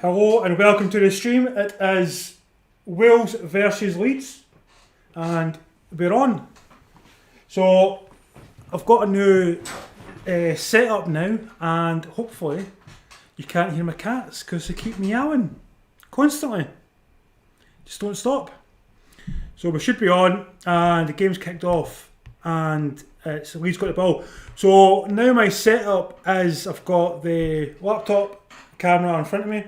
Hello and welcome to the stream. It is Wales versus Leeds and we're on. So I've got a new setup now and hopefully you can't hear my cats because they keep meowing constantly. Just don't stop. So we should be on and the game's kicked off and it's Leeds got the ball. So now my setup is I've got the laptop camera in front of me.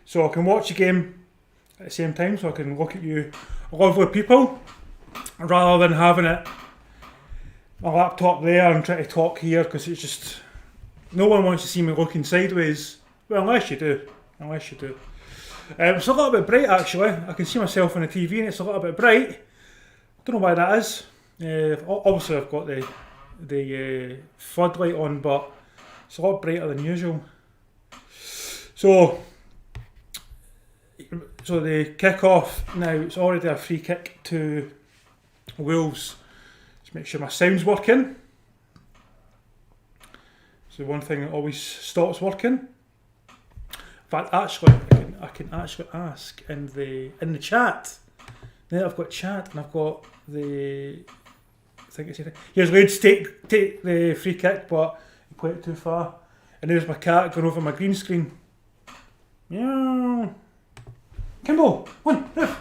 So I can watch the game at the same time, so I can look at you lovely people, rather than having my laptop there and trying to talk here, because it's just, no one wants to see me looking sideways. Well, unless you do. It's a little bit bright actually. I can see myself on the TV and it's a little bit bright. Don't know why that is. Obviously I've got the floodlight on, but it's a lot brighter than usual. So the kick-off now, it's already a free kick to Wolves. Just make sure my sound's working. So one thing that always stops working. In fact, actually, I can actually ask in the chat. Now I've got chat and I've got the. I think it's here's Leeds take the free kick, but he played it too far. And there's my cat going over my green screen. Meow. Kimbo, one, move.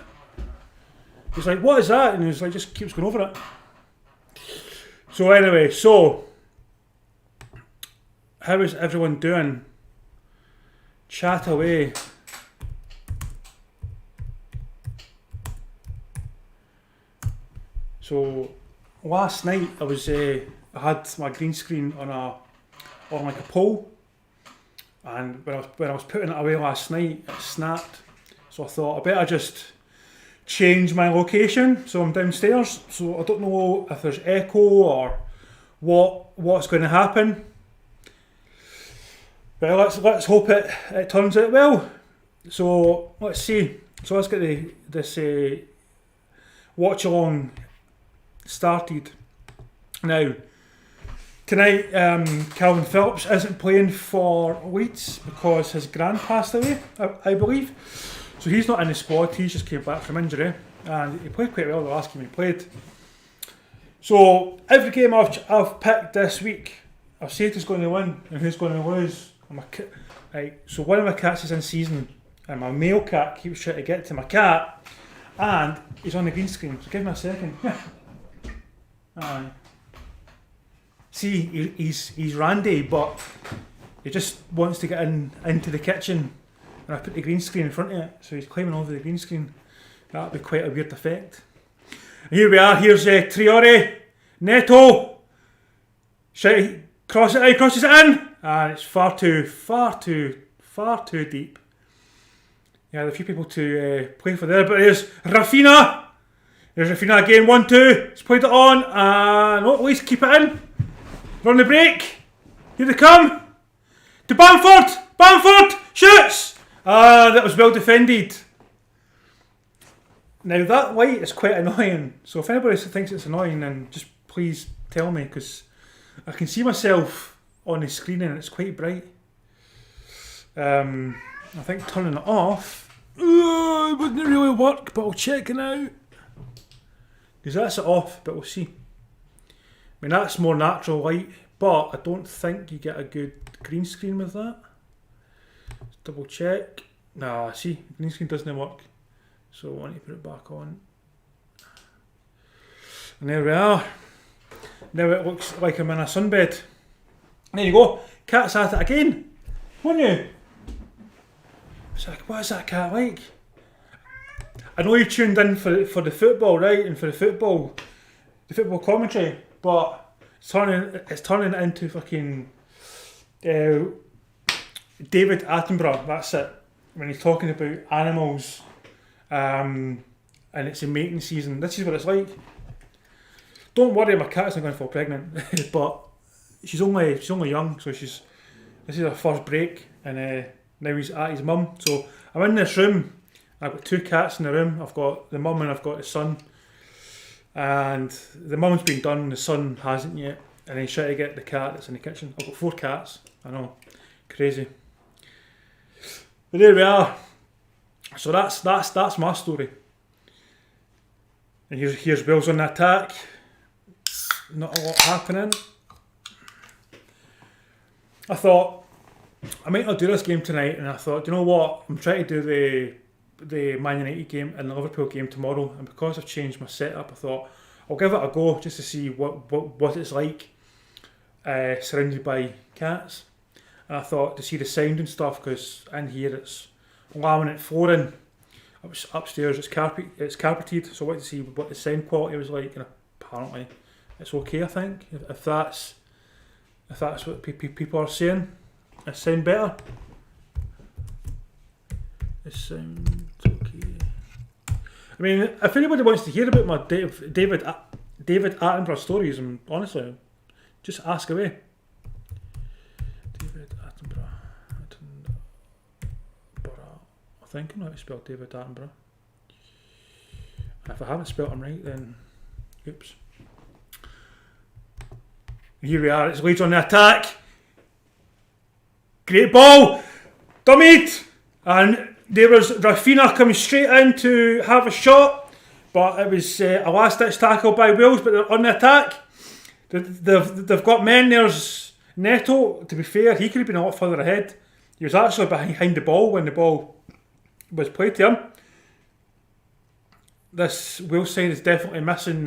He's like, what is that? And he's like, just keeps going over it. So anyway, how is everyone doing? Chat away. So last night I had my green screen on like a pole, and when I was putting it away last night, it snapped. So I thought I better just change my location. So I'm downstairs. So I don't know if there's echo or what's going to happen. But let's hope it turns out well. So let's see. So let's get this watch-along started. Now, tonight Calvin Phillips isn't playing for Leeds because his gran passed away, I believe. So he's not in the squad, he just came back from injury and he played quite well the last game he played. So every game I've picked this week, I've said who's going to win and who's going to lose. So one of my cats is in season and my male cat keeps trying to get to my cat and he's on the green screen, so give me a second. See, he's randy, but he just wants to get into the kitchen. And I put the green screen in front of it, so he's climbing over the green screen. That'll be quite a weird effect. And here we are, here's Traore, Neto. Crosses it in, and it's far too deep. Yeah, there are a few people to play for there, but there's Raphinha. There's Raphinha again, 1-2. He's played it on, and at least keep it in. Run the break. Here they come. To Bamford. Bamford shoots. That was well defended. Now that light is quite annoying, so if anybody thinks it's annoying, then just please tell me, because I can see myself on the screen and it's quite bright. I think turning it off it wouldn't really work, but I'll check it out. Because that's it off, but we'll see. I mean, that's more natural light, but I don't think you get a good green screen with that. Double check. Nah, see, green screen doesn't work. So I want to put it back on. And there we are. Now it looks like I'm in a sunbed. There you go. Cat's at it again. Wouldn't you? It's like, what is that cat like? I know you tuned in for the football, right? And for the football commentary, but it's turning into fucking David Attenborough, that's it. When he's talking about animals and it's a mating season, this is what it's like. Don't worry, my cat's not going to fall pregnant, but she's only young, so this is her first break, and now he's at his mum. So I'm in this room, I've got two cats in the room, I've got the mum and I've got the son, and the mum's been done, the son hasn't yet, and he's trying to get the cat that's in the kitchen. I've got 4 cats, I know, crazy. But there we are. So that's my story. And here's Wills on the attack. Not a lot happening. I thought I might not do this game tonight, and I thought, you know what? I'm trying to do the Man United game and the Liverpool game tomorrow, and because I've changed my setup, I thought I'll give it a go just to see what it's like surrounded by cats. And I thought to see the sound and stuff, because in here it's laminate flooring. Upstairs it's carpeted, so I wanted to see what the sound quality was like, and apparently it's okay. I think if that's what people are saying, it sounds better. It sounds okay. I mean, if anybody wants to hear about my David Attenborough stories, and honestly, just ask away. David Attenborough. I think I know how to spell David Attenborough. If I haven't spelled him right, then oops. Here we are, it's Leeds on the attack. Great ball! Dummied! And there was Raphinha coming straight in to have a shot, but it was a last ditch tackle by Wales, but they're on the attack. They've got men. There's Neto, to be fair, he could have been a lot further ahead. He was actually behind the ball when the ball was played to him. This Wales side is definitely missing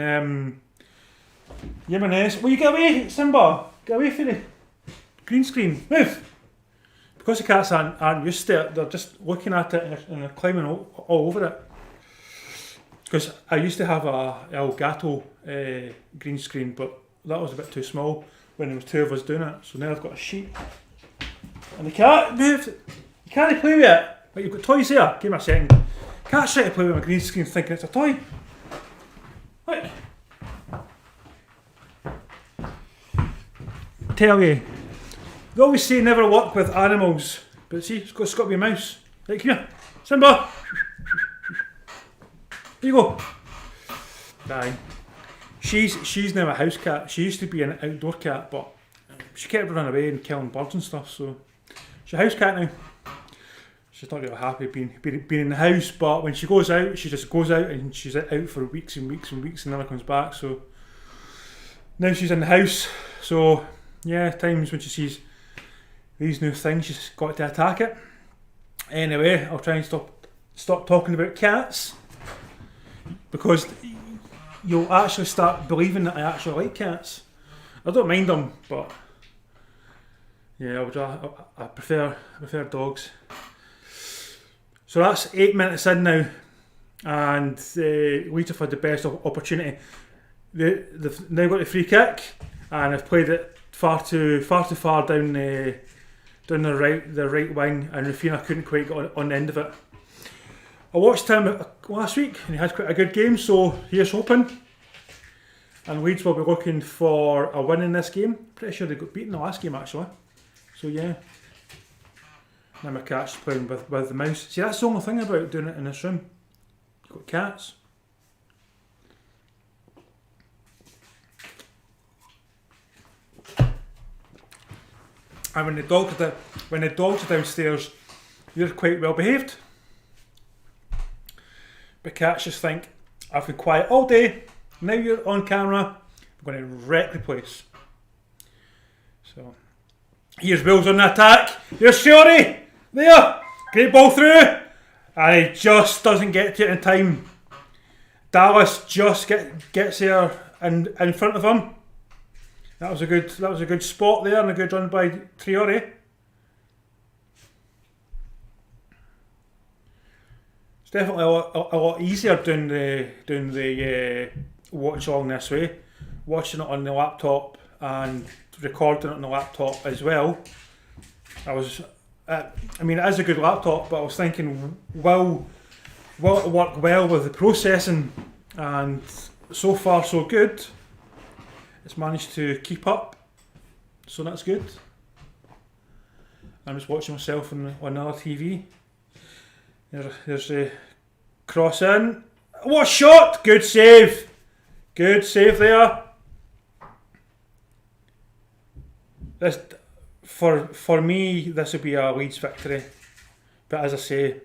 Jimenez. Will you get away, Simba? Get away from the green screen. Move! Because the cats aren't used to it, they're just looking at it and they're climbing all over it. Because I used to have a Elgato green screen, but that was a bit too small when there was two of us doing it. So now I've got a sheet. And the cat moved. You can't play with it. Like, you've got toys here. Give me a second. Cat's trying to play with my green screen thinking it's a toy. Look. Tell you. They always say never work with animals, but see, it's got to be a mouse. Right, come here. Simba! There you go. Aye. She's now a house cat. She used to be an outdoor cat, but she kept running away and killing birds and stuff, so she's a house cat now. She's not really happy being in the house, but when she goes out, she just goes out and she's out for weeks and weeks and weeks and never comes back, so now she's in the house. So yeah, times when she sees these new things, she's got to attack it. Anyway, I'll try and stop talking about cats, because you'll actually start believing that I actually like cats. I don't mind them, but yeah, I prefer dogs. So that's 8 minutes in now, and Leeds have had the best opportunity. They've now got the free kick, and have played it far too far down the right wing, and Raphinha couldn't quite get on the end of it. I watched him last week, and he had quite a good game, so here's hoping. And Leeds will be looking for a win in this game. Pretty sure they got beaten the last game, actually. So yeah. Now my cat's playing with the mouse. See, that's the only thing about doing it in this room. You've got cats. And when the dogs are downstairs, you're quite well behaved. But cats just think, I've been quiet all day, now you're on camera, I'm going to wreck the place. So, here's Wills on the attack. Here's Traore. There. Great ball through. And he just doesn't get to it in time. Dallas just gets there in front of him. That was a good spot there, and a good run by Traore. It's definitely a lot easier doing the watch along this way, watching it on the laptop and recording it on the laptop as well. I mean, it is a good laptop, but I was thinking, will it work well with the processing? And so far so good. It's managed to keep up, so that's good. I'm just watching myself on another TV. There's a cross in. What a shot! Good save! Good save there. This, for me, this will be a Leeds victory. But as I say,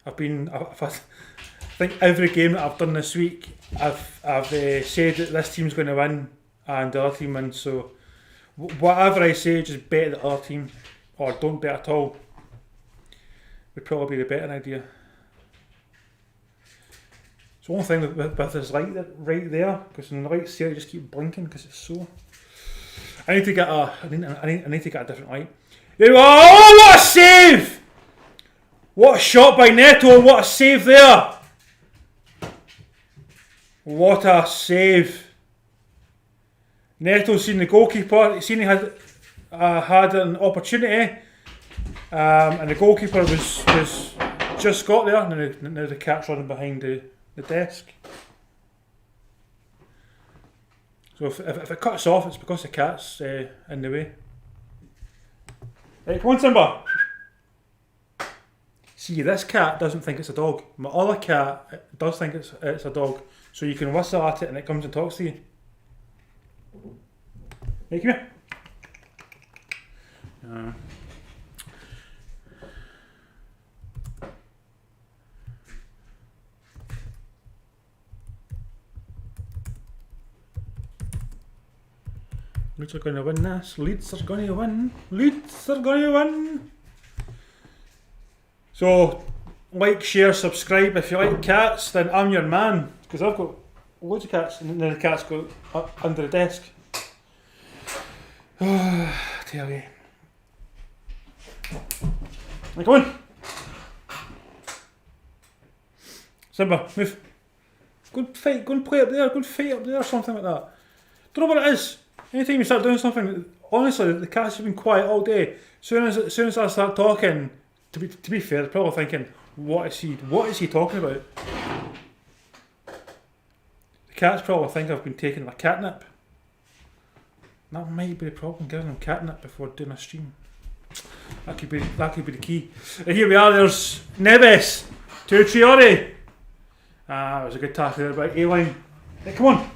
I think every game that I've done this week, I've said that this team's going to win and the other team wins. So whatever I say, just bet the other team, or don't bet at all. Would probably be the better idea. The only thing with this light right there, because when the light's here, I just keep blinking because it's so. I need to get a different light. There we go. Oh, what a save! What a shot by Neto! What a save there! What a save! Neto's seen the goalkeeper. Seen he had an opportunity, and the goalkeeper was just got there. And now the cat's running behind the desk. So if it cuts off, it's because the cat's in the way. Right, come on, Simba. See, this cat doesn't think it's a dog. My other cat does think it's a dog. So you can whistle at it and it comes and talks to you. Hey, come here. Leeds are going to win this. Leeds are going to win. Leeds are going to win. So, like, share, subscribe. If you like cats, then I'm your man. Because I've got loads of cats, and then the cats go up under the desk. Tell you. Right, come on. Simba, move. Go and fight. Go and play up there. Go and fight up there or something like that. Don't know what it is. Anytime you start doing something, honestly, the cats have been quiet all day. As soon as I start talking, to be fair, they're probably thinking, what is he talking about? The cats probably think I've been taking a catnip. That might be the problem, giving them catnip before doing a stream. That could be the key. And here we are. There's Neves to Traore. It was a good tackle there by Ayling. Hey, come on.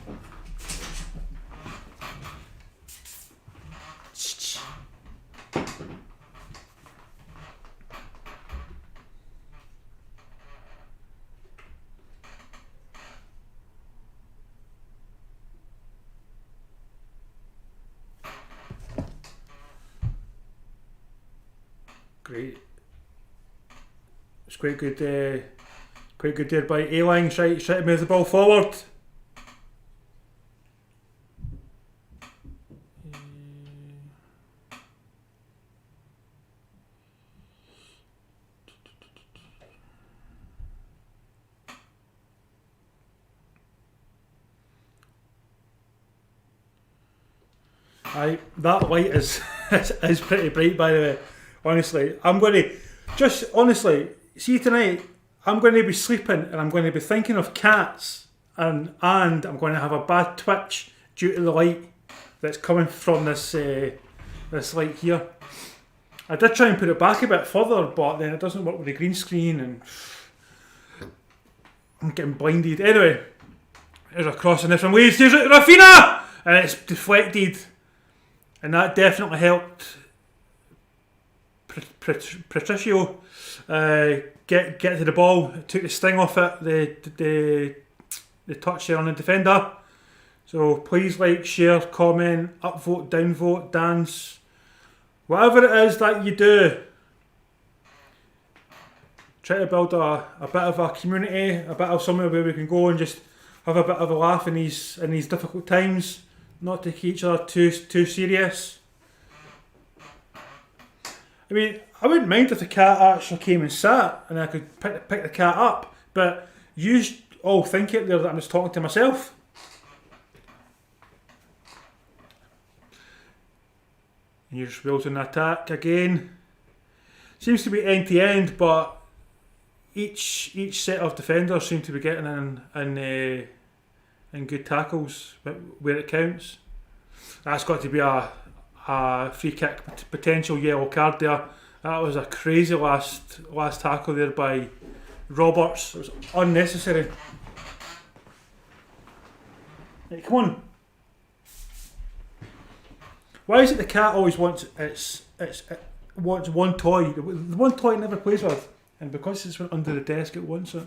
Great. It's quite good there by Ayling, trying to move the ball forward. That light is pretty bright, by the way. Honestly, I'm going to see tonight. I'm going to be sleeping and I'm going to be thinking of cats, and I'm going to have a bad twitch due to the light that's coming from this light here. I did try and put it back a bit further, but then it doesn't work with the green screen, and I'm getting blinded. Anyway, there's a cross in this from Leeds. There's Raphinha, and it's deflected, and that definitely helped Patricio get to the ball. It took the sting off it, the touch there on the defender. So please like, share, comment, upvote, downvote, dance, whatever it is that you do. Try to build a bit of a community, a bit of somewhere where we can go and just have a bit of a laugh in these difficult times. Not take each other too serious. I mean, I wouldn't mind if the cat actually came and sat and I could pick the cat up, but you all think it there that I'm just talking to myself. Here's Wills in attack again. Seems to be end to end, but each set of defenders seem to be getting in good tackles where it counts. That's got to be a free kick, potential yellow card there. That was a crazy last tackle there by Roberts. It was unnecessary. Hey, come on. Why is it the cat always wants wants one toy? The one toy it never plays with. and because it's went under the desk, it wants it.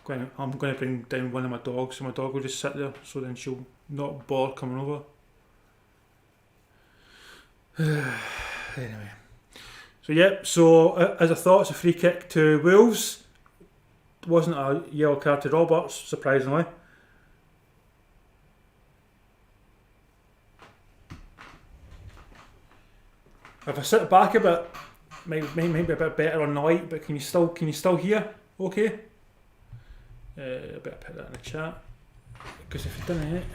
I'm going to bring down one of my dogs, so my dog will just sit there, so then she'll not bother coming over. Anyway. So as I thought, it's a free kick to Wolves. It wasn't a yellow card to Roberts, surprisingly. If I sit back a bit, might be a bit better on the light, but can you still hear? Okay. I better put that in the chat, because if you didn't,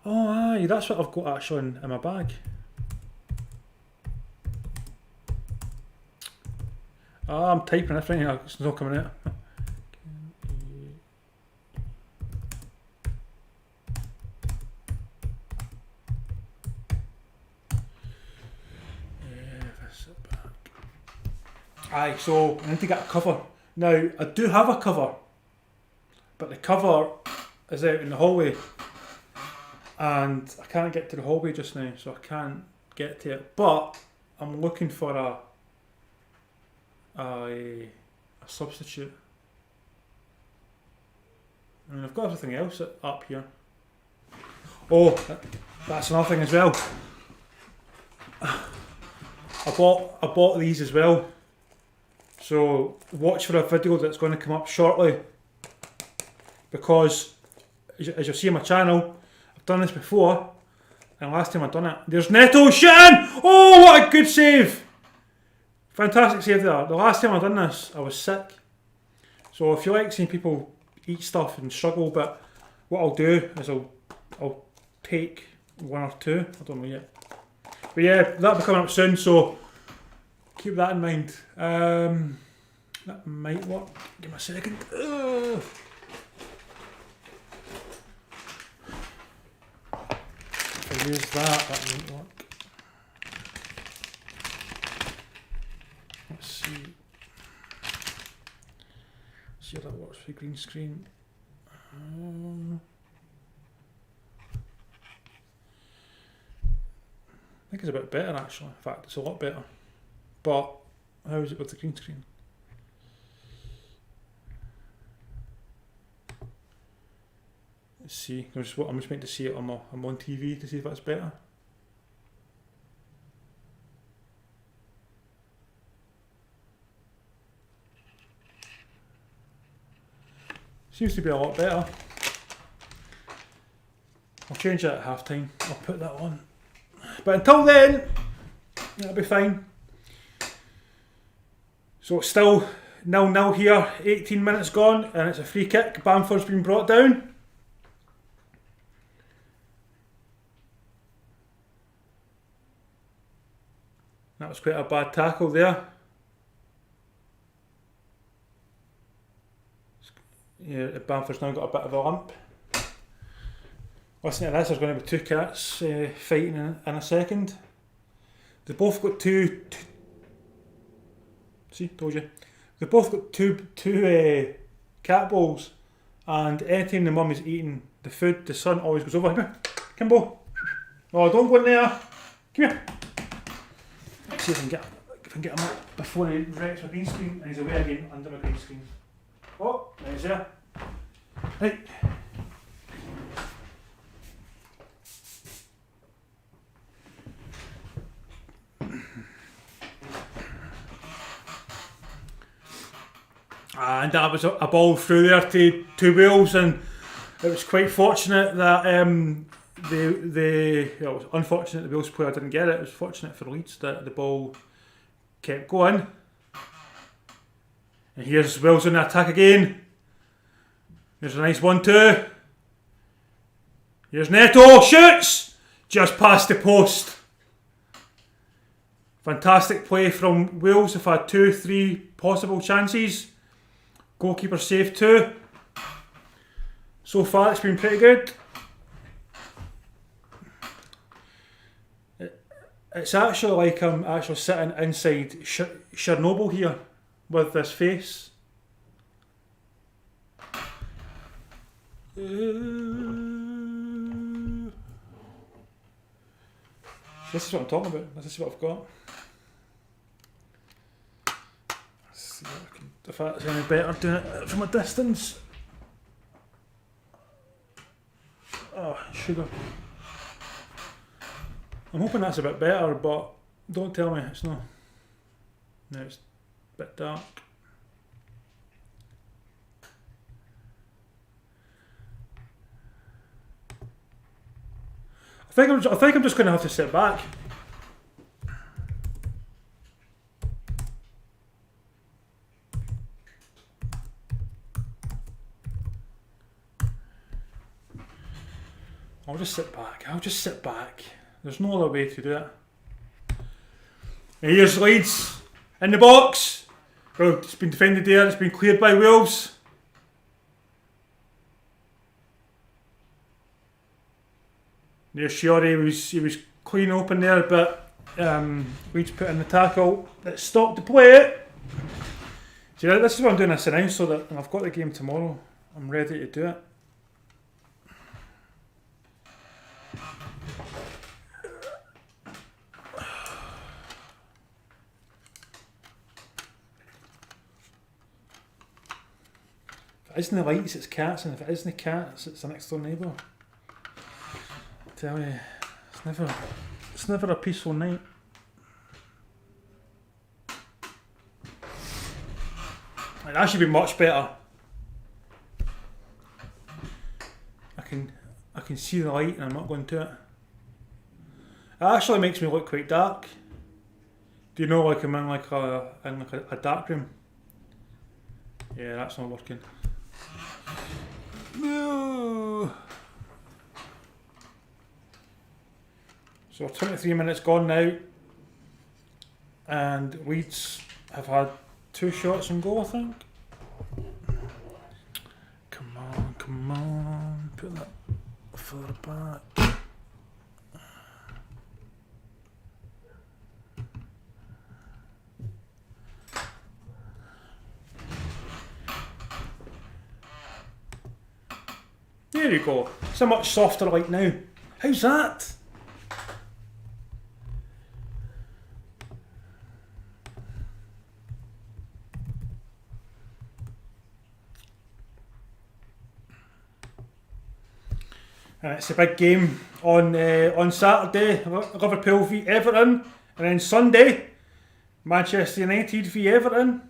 oh aye, that's what I've got actually in my bag. I'm typing it right now, it's not coming out. Aye, so I need to get a cover. Now, I do have a cover, but the cover is out in the hallway, and I can't get to the hallway just now, so I can't get to it. But I'm looking for a substitute. I mean, I've got everything else up here. Oh, that's another thing as well. I bought these as well. So watch for a video that's going to come up shortly, because as you'll see on my channel, I've done this before, and last time I've done it, there's Neto shooting! Oh, what a good save! Fantastic save there. The last time I've done this, I was sick. So if you like seeing people eat stuff and struggle, but what I'll do is I'll take one or two. I don't know yet. But yeah, that'll be coming up soon, so keep that in mind. That might work. Give me a second. If I use that might work. Let's see. See if that works for green screen. I think it's a bit better actually. In fact, it's a lot better. But how is it with the green screen? Let's see. I'm just waiting to see it I'm on TV to see if that's better. Seems to be a lot better. I'll change that at half time. I'll put that on. But until then, that'll be fine. So it's still 0-0 here, 18 minutes gone, and it's a free kick. Bamford's been brought down. That was quite a bad tackle there. Yeah, Bamford's now got a bit of a limp. Listen to this, there's going to be two cats fighting in a second. They've both got two see, told you. They've both got two cat balls, and anytime the mum is eating the food, the son always goes over. Come here, Kimbo. Oh, don't go in there. Come here. Let's see if I can get him up before he wrecks my green screen, and he's away again under my green screen. Oh, there he's there. Right. And that was a ball through there to Wales, and it was quite fortunate that it was unfortunate the Wales player didn't get it. It was fortunate for Leeds that the ball kept going. And here's Wales on the attack again. Here's a nice 1-2. Here's Neto, shoots! Just past the post. Fantastic play from Wales. They've had 2-3 possible chances. Goalkeeper saved 2. So far it's been pretty good. It's actually like I'm actually sitting inside Chernobyl here with this face. So This is what I'm talking about. This is what I've got. Let's see if that's any better doing it from a distance. Oh, sugar. I'm hoping that's a bit better, but don't tell me it's not. No, it's a bit dark. I think I'm just going to have to sit back. I'll just sit back. There's no other way to do it. Here's Leeds in the box. Well, it's been defended there. It's been cleared by Wolves. There's Traore. He was clean open there, but Leeds put in the tackle that stopped the play. See, this is what I'm doing this now, so that when I've got the game tomorrow, I'm ready to do it. If it isn't the lights, it's cats, and if it isn't the cats, it's an next door neighbour. I tell you, it's never a peaceful night. That should be much better. I can see the light and I'm not going to it. It actually makes me look quite dark. Do you know, like I'm in like a dark room? Yeah, that's not working. No. So 23 minutes gone now, and Leeds have had 2 shots on goal, I think. Come on, put that further back. There you go. It's a much softer light now. How's that? It's a big game on Saturday. Liverpool v Everton, and then Sunday, Manchester United v Everton.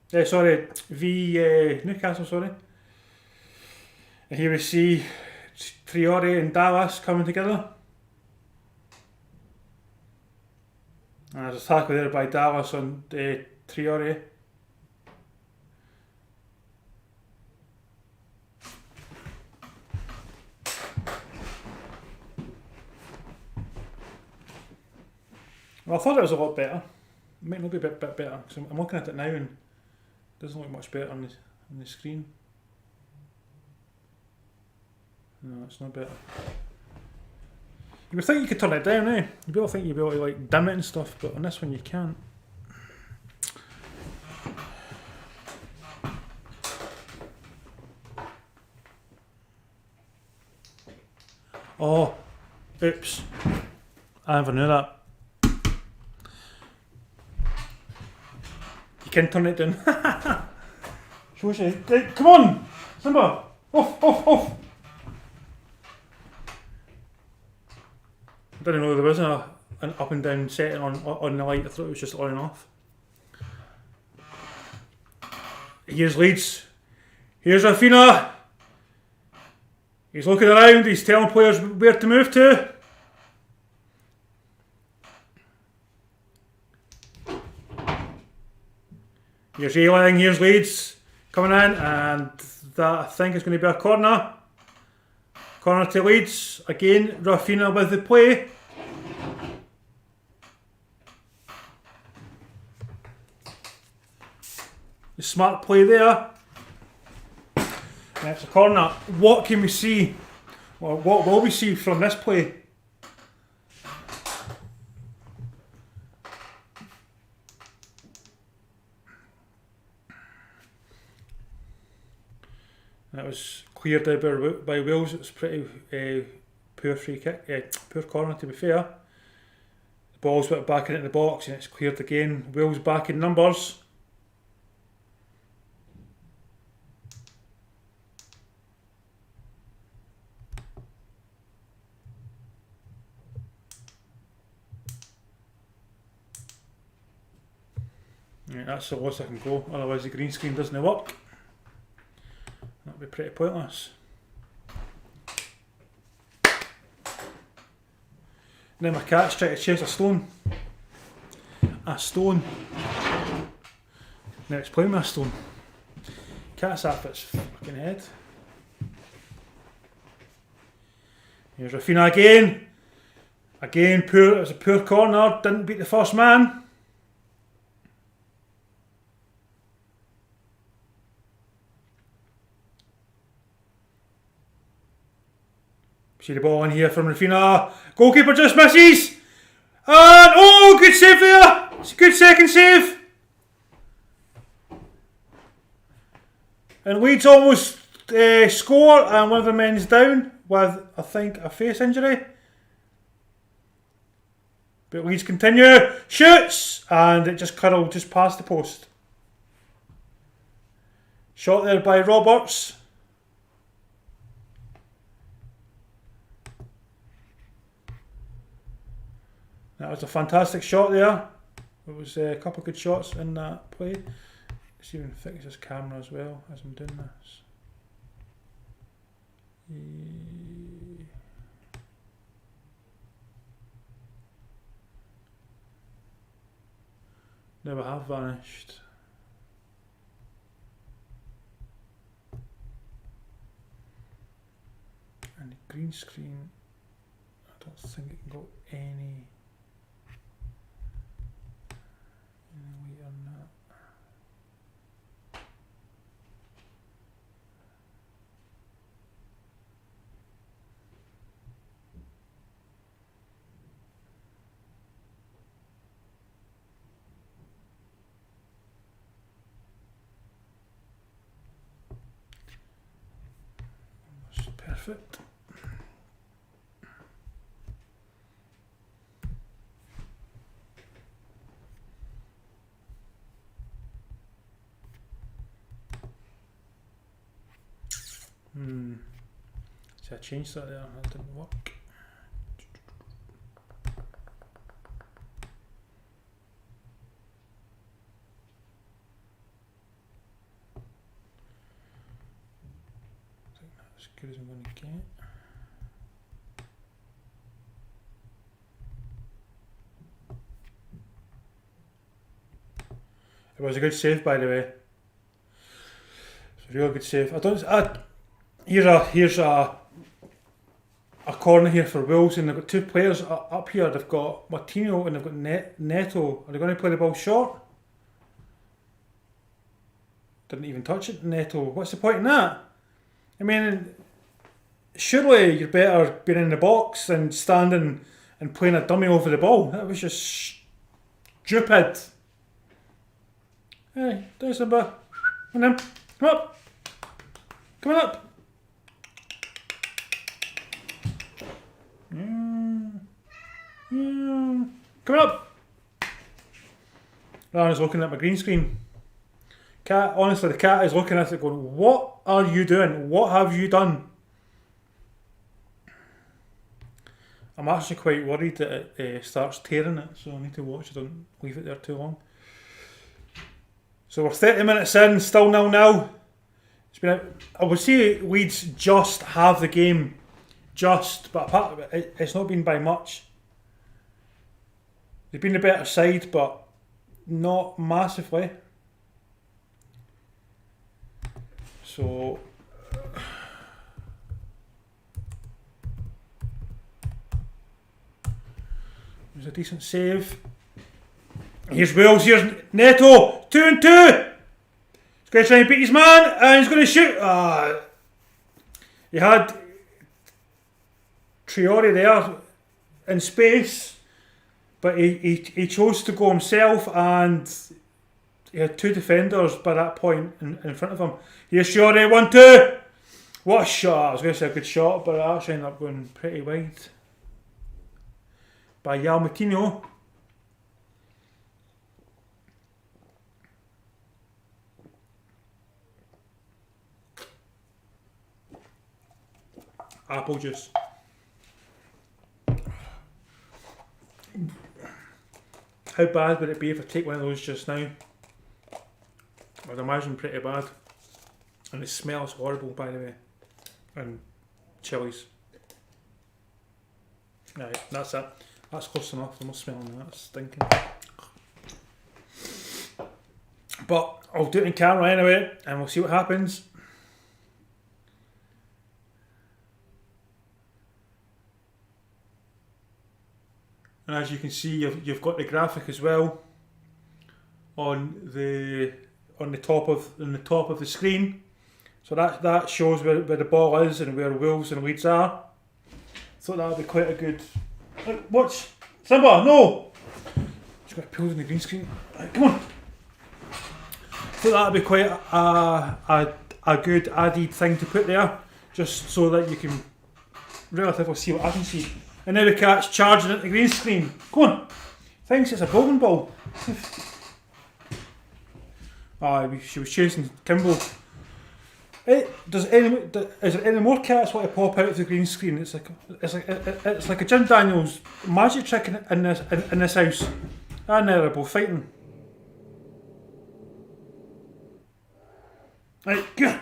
V Newcastle. Sorry. And here we see Traore and Dallas coming together. And there's a tackle there by Dallas on Traore. Well, I thought it was a lot better. It might not be a bit better, because I'm looking at it now and it doesn't look much better on the screen. No, it's not better. You would think you could turn it down, eh? You'd be able to think you'd be able to like dim it and stuff, but on this one you can't. Oh, oops. I never knew that. You can turn it down. Come on! Simba! Off! I didn't know there was an up and down setting on the light. I thought it was just on and off. Here's Leeds. Here's Raphinha. He's looking around. He's telling players where to move to. Here's Ayling. Here's Leeds coming in, and that I think is going to be a corner. Corner to Leeds. Again, Raphinha with the play. The smart play there. Next a corner. What can we see? Well, what will we see from this play? That was cleared out by Wales. It was pretty poor free kick, poor corner to be fair. ball's whipped back into the box and it's cleared again. Will's back in numbers. Yeah, that's the lowest I can go, otherwise the green screen doesn't work. That'd be pretty pointless. Now my cat's trying to chase a stone. A stone. Now it's playing with a stone. Cat's off its fucking head. Here's Raphinha again. Again, poor. It was a poor corner. Didn't beat the first man. See the ball in here from Raphinha. Goalkeeper just misses. And oh, good save there. It's a good second save. And Leeds almost score, and one of the men's down with, I think, a face injury. But Leeds continue. Shoots! And it just curled just past the post. Shot there by Roberts. That was a fantastic shot there. There was a couple of good shots in that play. Let's even fix this camera as well as I'm doing this. Now I have vanished. And the green screen, I don't think it can go any way on that. That's perfect. See, I changed that there, that didn't work. I think that's as good as I'm going to get. It was a good save, by the way. It's a real good save. Here's a corner here for Wolves, and they've got two players up here. They've got Moutinho and they've got Neto. Are they going to play the ball short? Didn't even touch it, Neto. What's the point in that? I mean, surely you're better being in the box than standing and playing a dummy over the ball. That was just stupid. Hey, there's Simba. Come on, come up. Come on up. Coming up. I was looking at my green screen. Cat, honestly, the cat is looking at it going, what are you doing? What have you done? I'm actually quite worried that it starts tearing it, so I need to watch it. Don't leave it there too long. So we're 30 minutes in, still 0-0. It's been I would say Leeds just have the game. Just, but apart of it, it's not been by much. They've been the better side, but not massively. So there's a decent save. Here's Wells, here's Neto, 2-2. He's going to try and beat his man, and he's going to shoot. He had Traore there in space, but he chose to go himself, and he had two defenders by that point in front of him. Here's Traore, 1-2. What a shot. I was going to say a good shot, but it actually ended up going pretty wide by Moutinho. apple juice. How bad would it be if I take one of those just now? I'd imagine pretty bad. And it smells horrible, by the way. And chilies. Right, that's it. That's close enough. I'm not smelling that. It's stinking. But I'll do it in camera anyway, and we'll see what happens. And as you can see, you've got the graphic as well on the top of the screen. So that shows where the ball is and where Wolves and Leeds are. So that would be quite a good. Look, watch, Simba, no. Just got pulled in the green screen. Right, come on. So that would be quite a good added thing to put there, just so that you can relatively see what I can see. And now the cat's charging at the green screen. Go on. Thinks it's a bowling ball. She was chasing Kimball. Is there any more cats want to pop out of the green screen? It's like a Jim Daniels magic trick in this house. And they're both fighting. Right, go.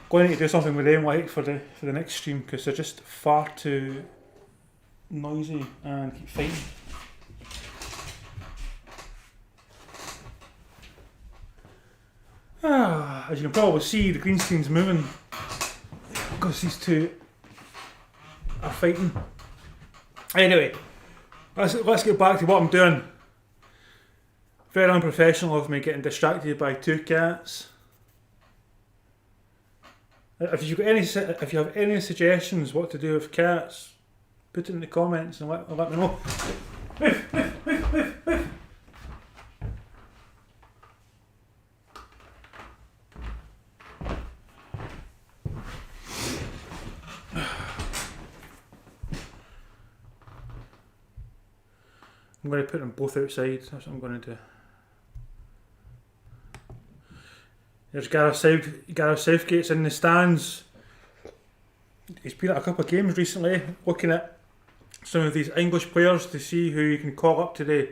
Going to do something with them like for the next stream because they're just far too noisy and keep fighting. As you can probably see, the green screen's moving because these two are fighting. Anyway, let's get back to what I'm doing. Very unprofessional of me getting distracted by two cats. If you have any suggestions what to do with cats, put it in the comments and let me know. Move. I'm going to put them both outside. That's what I'm going to do. There's Gareth Southgate's in the stands. He's been at a couple of games recently, looking at some of these English players to see who you can call up to the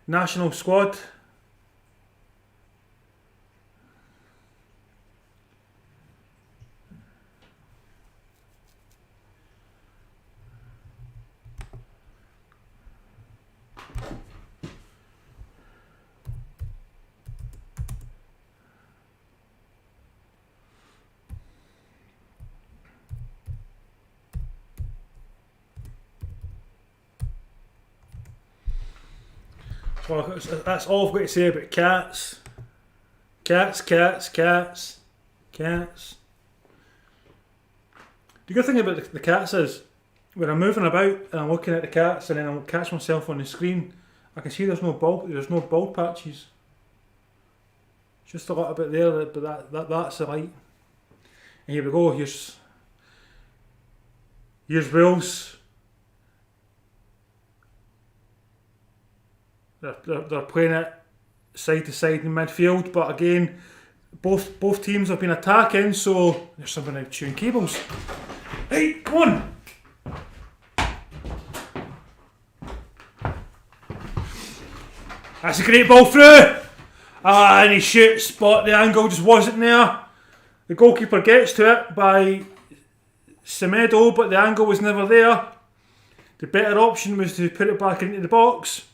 national squad. Well, that's all I've got to say about cats. Cats. The good thing about the cats is, when I'm moving about and I'm looking at the cats and then I'll catch myself on the screen, I can see there's no bald patches. Just a little bit there, but that's the light. And here we go, here's Wolves. They're playing it side to side in midfield, but again, both teams have been attacking, so there's somebody out chewing cables. Hey, come on! That's a great ball through! And he shoots, but the angle just wasn't there. The goalkeeper gets to it by Semedo, but the angle was never there. The better option was to put it back into the box.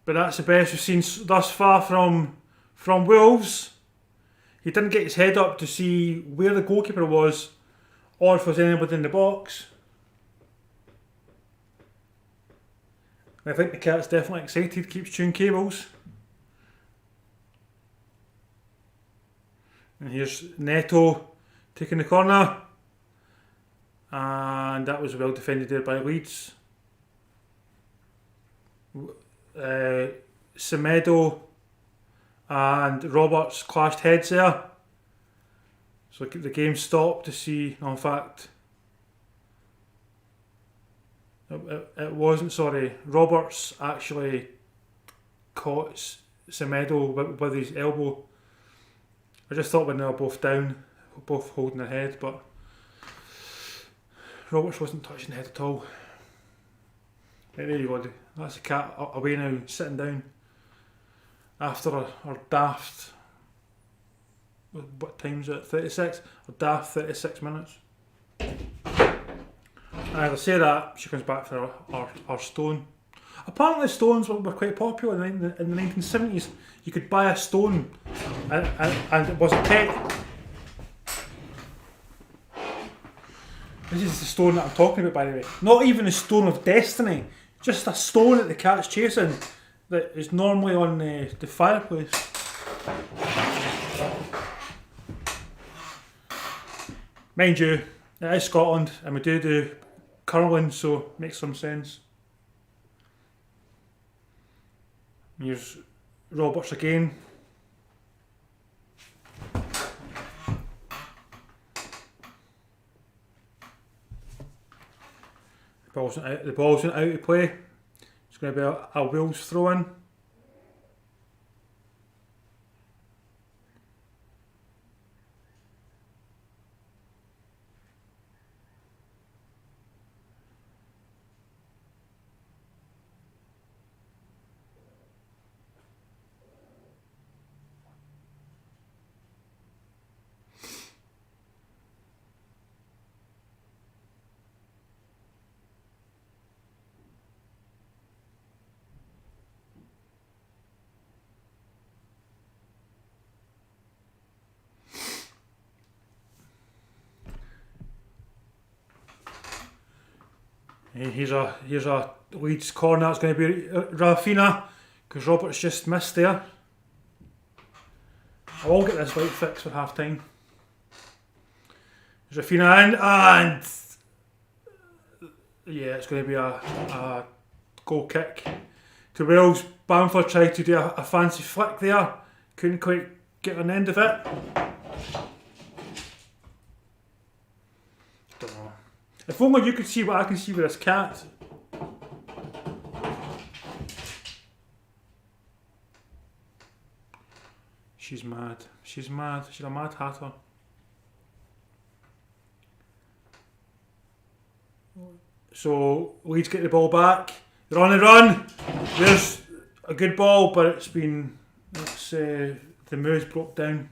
But that's the best we've seen thus far from Wolves. He didn't get his head up to see where the goalkeeper was or if there was anybody in the box. I think the cat's definitely excited, keeps chewing cables. And here's Neto taking the corner. And that was well defended there by Leeds. Semedo and Roberts clashed heads there, so the game stopped to see. No, in fact, it wasn't. Sorry, Roberts actually caught Semedo with his elbow, I just thought when they were both down, both holding their head, but Roberts wasn't touching the head at all. Right, there you go. That's the cat away now, sitting down after our daft. What time's it? 36? Or daft 36 minutes. And as I say that, she comes back for our stone. Apparently stones were quite popular in the 1970s. You could buy a stone and it was a pet. This is the stone that I'm talking about, by the way. Not even a stone of destiny. Just a stone that the cat's chasing that is normally on the fireplace. Mind you, it is Scotland and we do curling, so it makes some sense. Here's Roberts again. The ball's out to play. It's going to be a Wolves throw in. Here's a Leeds corner. It's going to be Raphinha because Roberts just missed there. I'll get this light fixed for half time. There's Raphinha in, and yeah, it's going to be a goal kick to Wales. Bamford tried to do a fancy flick there, couldn't quite get an end of it. Don't know. If only you could see what I can see with this cat. She's mad. She's mad. She's a mad hatter. So Leeds get the ball back. They're on the run. There's a good ball, but the moves broke down.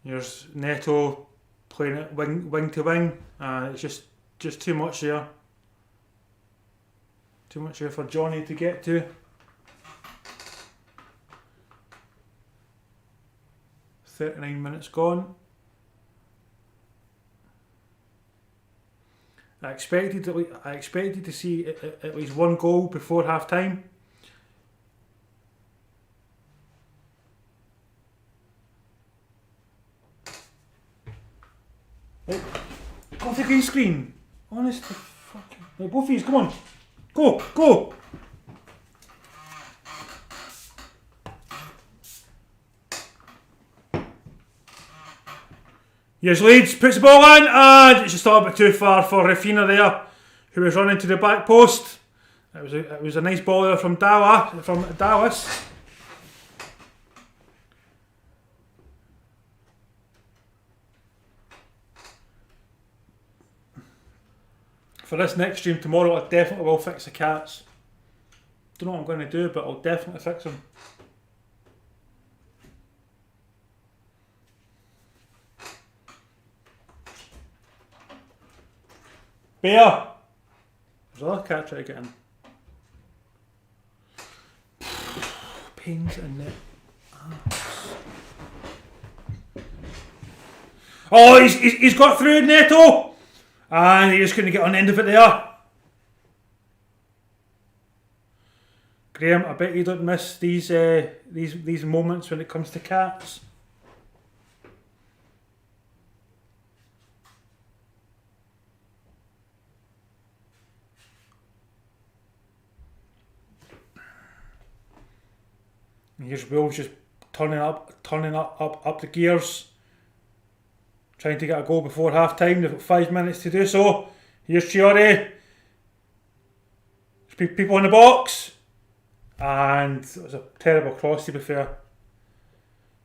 Here's Neto playing it wing to wing. It's just too much there. Too much there for Jonny to get to. 39 minutes gone. I expected to see at least one goal before half time. Oh, go off the green screen. Honest to fucking. Right, both of you, come on. Go! Here's Leeds, puts the ball in, and it's just a little bit too far for Raphinha there, who was running to the back post. It was a nice ball there from Dallas. For this next stream tomorrow, I definitely will fix the cats. Don't know what I'm going to do, but I'll definitely fix them. Bear! There's another cat trying to get in. Pains in the ass. Oh, he's got through Neto! And he just couldn't get on the end of it there. Graham, I bet you don't miss these moments when it comes to cats. And here's Wolves just turning up the gears. Trying to get a goal before half time. They've got 5 minutes to do so. Here's Traore. People in the box, and it was a terrible cross, to be fair.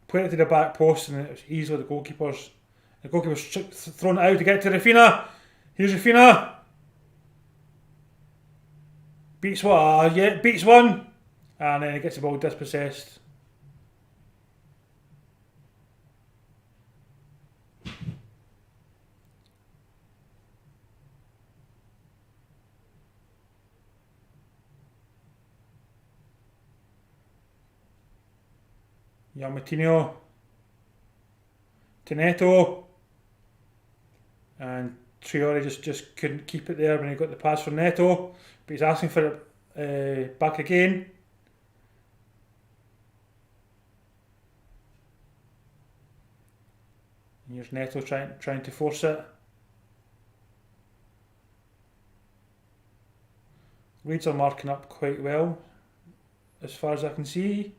Put it to the back post, and it was easily the goalkeeper's. The goalkeeper's thrown it out to get to Raphinha. Here's Raphinha. Beats what? Yeah, beats one, and then he gets the ball dispossessed. Yeah, Moutinho to Neto, and Traore just couldn't keep it there when he got the pass from Neto, but he's asking for it back again. And here's Neto trying to force it. Leeds are marking up quite well, as far as I can see.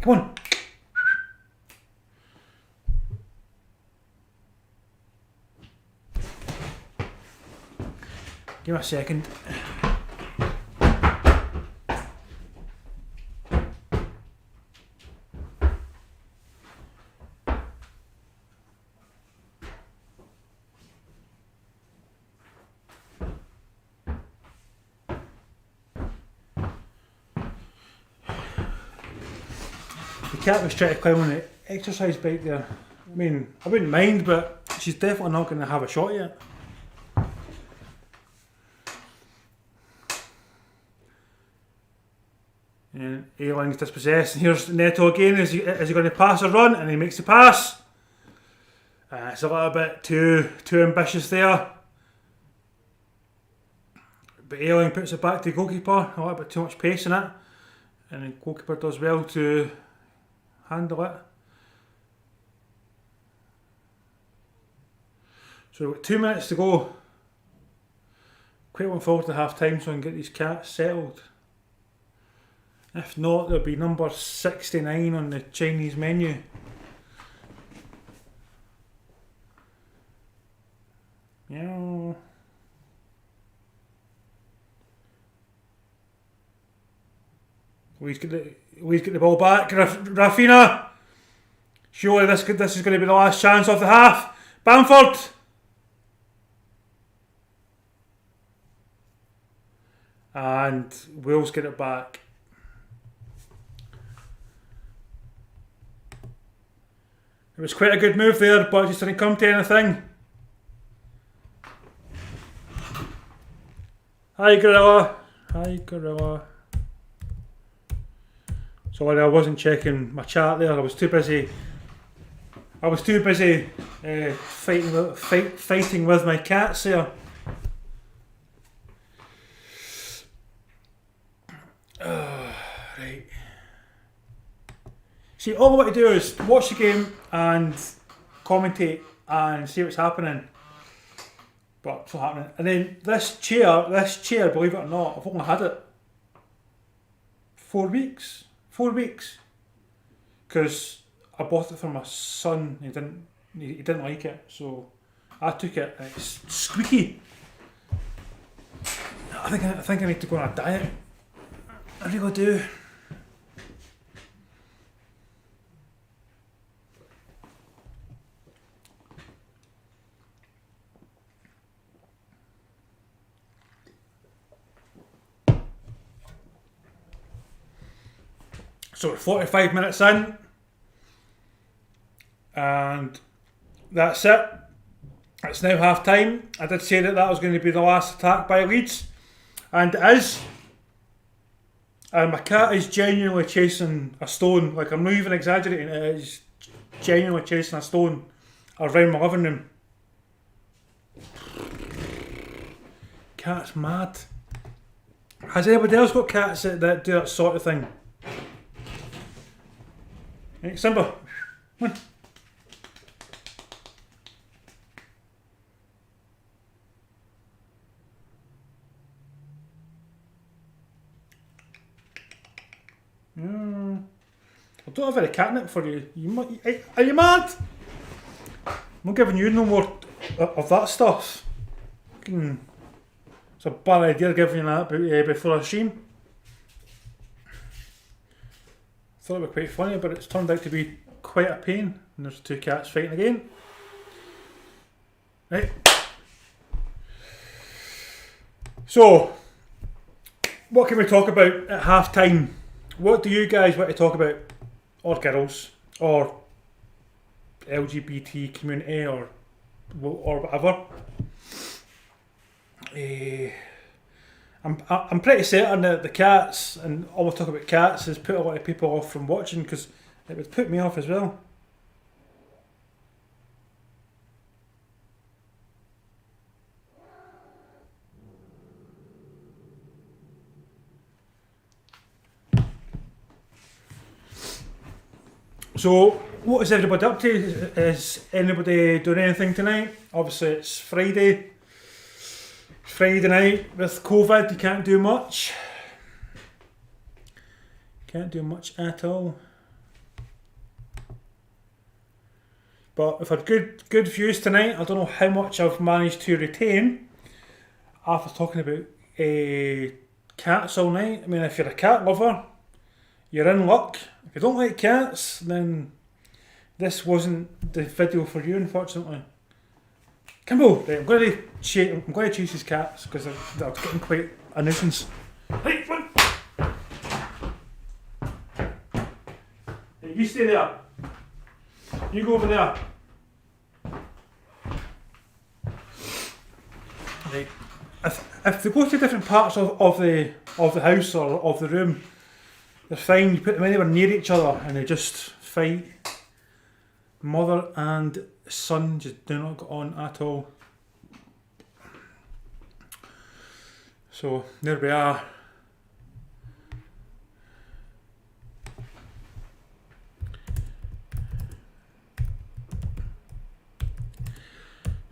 Come on. Give me a second. The cat was trying to climb on the exercise bike there. I mean, I wouldn't mind, but she's definitely not going to have a shot yet. And Ayling's dispossessed. And here's Neto again. Is he going to pass or run? And he makes the pass. It's a little bit too ambitious there. But Ayling puts it back to the goalkeeper. A little bit too much pace in it. And the goalkeeper does well to handle it. So we've got 2 minutes to go. Quite looking forward to half time so I can get these cats settled. If not, there'll be number 69 on the Chinese menu. Yeah. Leeds get the ball back. Raphinha. Surely this is going to be the last chance of the half. Bamford. And Wolves get it back. It was quite a good move there, but it just didn't come to anything. Hi, Gorilla. Hi, Gorilla. Sorry, I wasn't checking my chat there. I was too busy. Fighting with my cats there. Right. See, all I want to do is watch the game and commentate and see what's happening. But what's happening? And then this chair, believe it or not, I've only had it 4 weeks. 4 weeks. Because I bought it for my son. He didn't like it, so I took it. And it's squeaky. I think I need to go on a diet. I really do. So we're 45 minutes in, and that's it. It's now half time. I did say that was going to be the last attack by Leeds, and it is. And my cat is genuinely chasing a stone. Like, I'm not even exaggerating, it is genuinely chasing a stone around my living room. Cat's mad. Has anybody else got cats that do that sort of thing? Hey, Simba, come on. I don't have any catnip for you. Are you mad? I'm not giving you no more of that stuff. It's a bad idea giving you that before a stream. Thought it would be quite funny, but it's turned out to be quite a pain. And there's two cats fighting again. Right. So, what can we talk about at half time? What do you guys want to talk about? Or girls, or LGBT community, or whatever. I'm pretty certain that the cats, and all we talk about cats, has put a lot of people off from watching, because it would put me off as well. So, what is everybody up to? Is anybody doing anything tonight? Obviously it's Friday. Friday night with COVID, you can't do much. Can't do much at all. But we've had good views tonight. I don't know how much I've managed to retain after talking about cats all night. I mean, if you're a cat lover, you're in luck. If you don't like cats, then this wasn't the video for you, unfortunately. Kimbo, right, I'm going to chase his cats because they're getting quite a nuisance. Right, one. Hey, you stay there. You go over there. Right. If they go to different parts of the house or of the room, they're fine. You put them anywhere near each other and they just fight. Mother and son just do not get on at all. So there we are.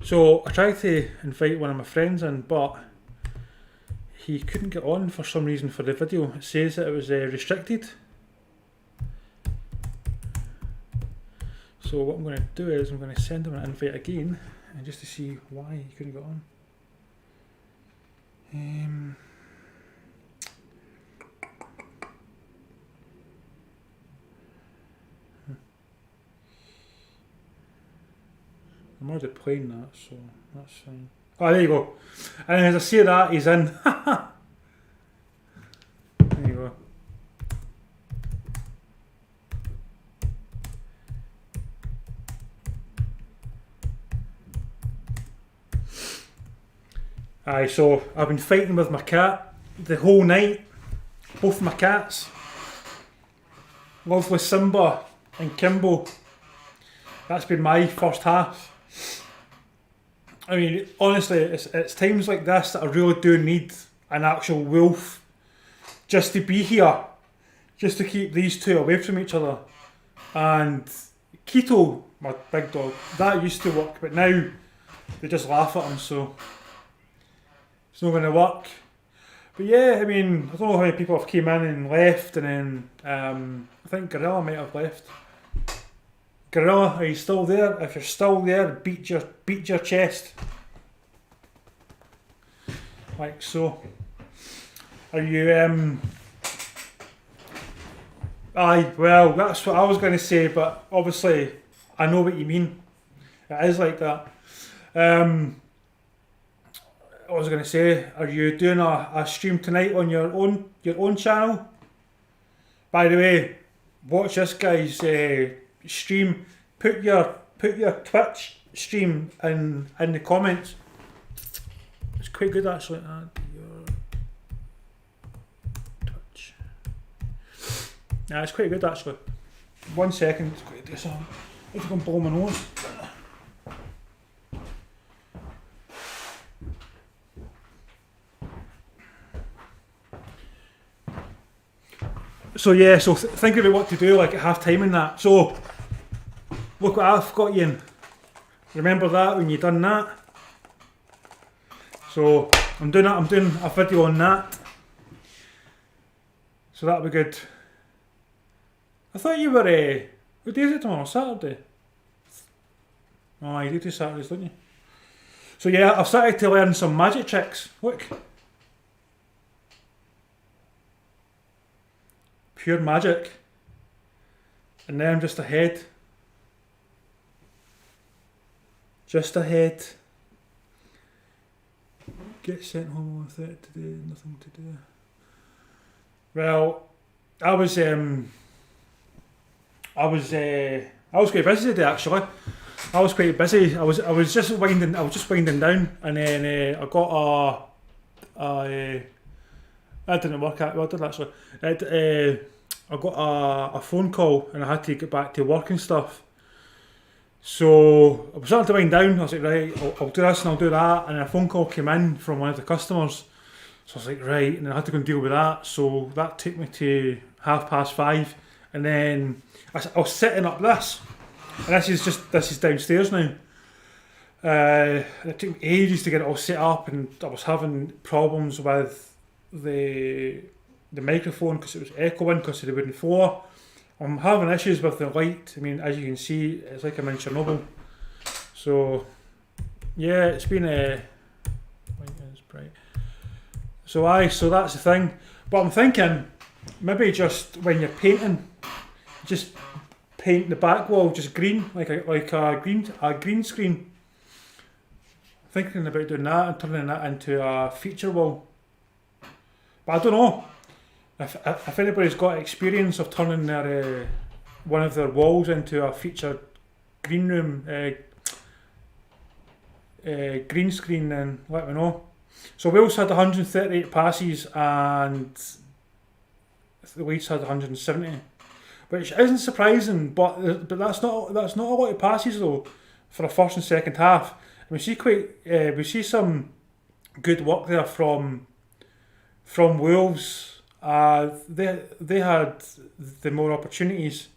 So I tried to invite one of my friends in, but he couldn't get on for some reason for the video. It says that it was restricted. So what I'm going to do is I'm going to send him an invite again, and just to see why he couldn't get on. I'm already playing that, so that's fine. Oh, there you go. And as I say that, he's in. There you go. Aye, so I've been fighting with my cat the whole night. Both my cats. Lovely Simba and Kimbo. That's been my first half. I mean, honestly, it's times like this that I really do need an actual wolf just to be here, just to keep these two away from each other. And Keto, my big dog, that used to work, but now they just laugh at him, so it's not going to work. But yeah, I mean, I don't know how many people have came in and left, and then I think Gorilla might have left. Gorilla, are you still there? If you're still there, beat your chest. Like so. Are you aye, well, that's what I was going to say, but obviously I know what you mean. It is like that. I was going to say, are you doing a stream tonight on your own channel? By the way, watch this guy's stream. Put your Twitch stream in the comments. It's quite good actually. Add your Twitch. Yeah, it's quite good actually. 1 second. It's quite do something. I need to go and blow my nose. So yeah, so think about what to do like at half time and that. So look what I've got you in. Remember that when you done that? So I'm doing a video on that. So that'll be good. I thought you were, what day is it tomorrow? Saturday? Oh, you do Saturdays, don't you? So yeah, I've started to learn some magic tricks. Look. Pure magic. And now I'm just ahead. Just ahead. Get sent home on 30 today, nothing to do. Well, I was quite busy today actually. I was quite busy. I was just winding down, and then I got that didn't work out well, did it actually? I got a phone call and I had to get back to work and stuff. So I was starting to wind down. I was like, right, I'll do this and I'll do that. And a phone call came in from one of the customers. So I was like, right, and I had to go and deal with that. So that took me to 5:30, and then I was setting up this. And this is downstairs now. And it took me ages to get it all set up, and I was having problems with the microphone because it was echoing because of the wooden floor. I'm having issues with the light. I mean, as you can see, it's like I'm in Chernobyl. So yeah, it's been light is bright. So that's the thing. But I'm thinking maybe just when you're painting, just paint the back wall just green, like a green screen. I'm thinking about doing that and turning that into a feature wall. But I don't know if anybody's got experience of turning their one of their walls into a featured green room green screen, then let me know. So Wales had 138 passes and the Leeds had 170, which isn't surprising, but that's not a lot of passes though for a first and second half. We see some good work there from Wolves. They had the more opportunities,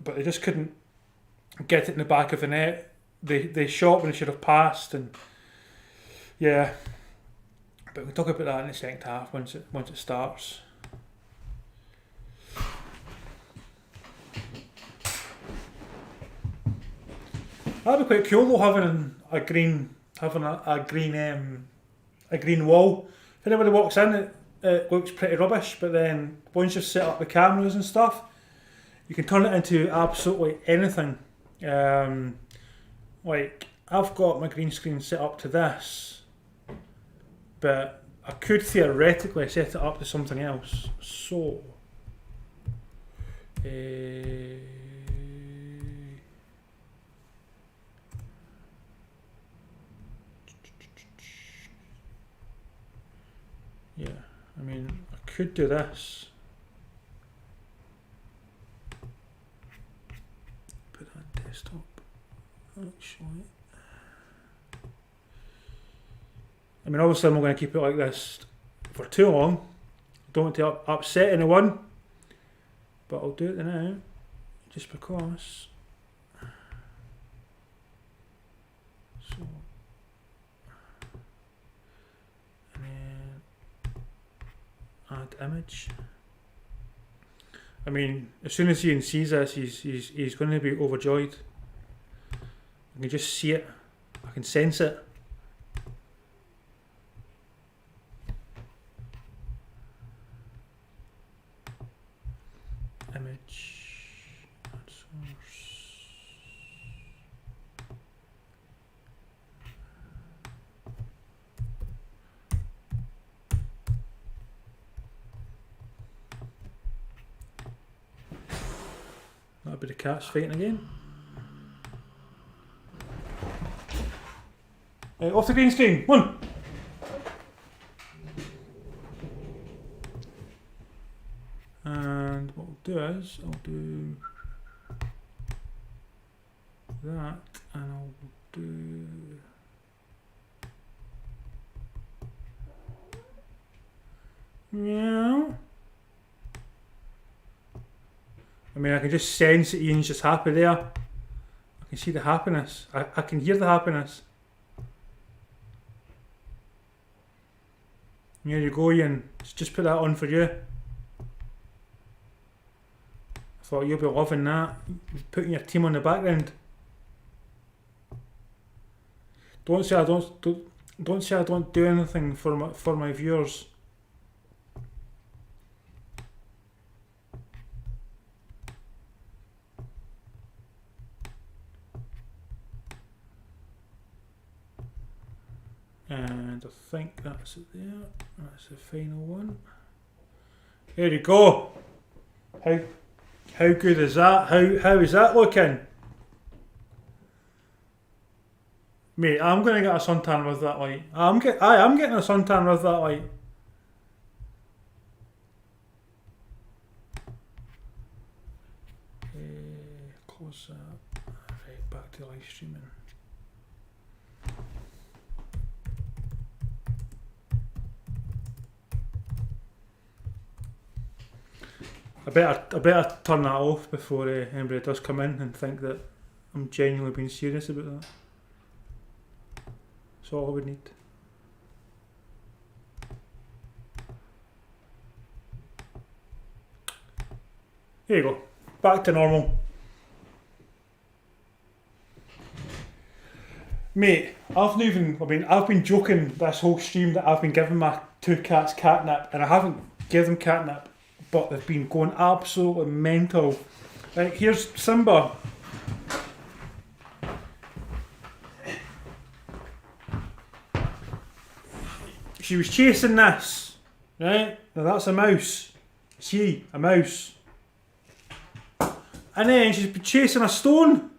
but they just couldn't get it in the back of the net. They shot when they should have passed, and yeah. But we'll talk about that in the second half once it starts. That'd be quite cool though, having a green wall. If anybody walks in, it looks pretty rubbish, but then once you've set up the cameras and stuff, you can turn it into absolutely anything. Like, I've got my green screen set up to this, but I could theoretically set it up to something else. So, yeah, I mean, I could do this. Put that on desktop, actually. I mean, obviously I'm not going to keep it like this for too long. I don't want to upset anyone, but I'll do it now, just because. So, and then add image. I mean, as soon as Ian sees this, he's going to be overjoyed. I can just see it. I can sense it. Image, add source. That'll be the cats fighting again. Off the green screen, one. And what I'll do is, I'll do that, and I'll do meow. I mean, I can just sense that Ian's just happy there. I can see the happiness. I can hear the happiness. Here you go, Ian. Just put that on for you. Thought you'll be loving that. Putting your team on the background. Don't say I don't do anything for my viewers. And I think that's it there. That's the final one. There you go. How good is that? How is that looking? Mate, I'm gonna get a suntan with that light. I am getting a suntan with that light. Close that. Right, back to live streaming. I better turn that off before anybody does come in and think that I'm genuinely being serious about that. That's all I would need. There you go. Back to normal. Mate, I've been joking this whole stream that I've been giving my two cats catnip, and I haven't given them catnip, but they've been going absolutely mental. Like, here's Simba. She was chasing this, right? Now that's a mouse. See, a mouse. And then she's been chasing a stone.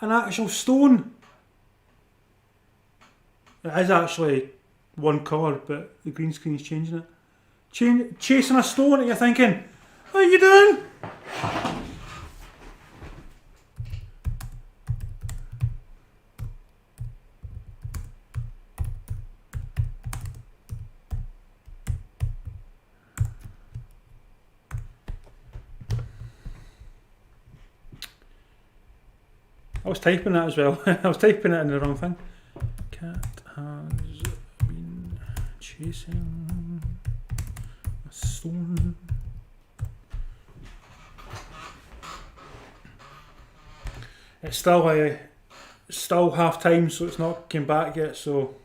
An actual stone. It is actually one colour, but the green screen is changing it. Chasing a stone, and you're thinking, what are you doing? I was typing that as well. I was typing it in the wrong thing. Cat has been chasing a stone. It's still half time, so it's not came back yet. So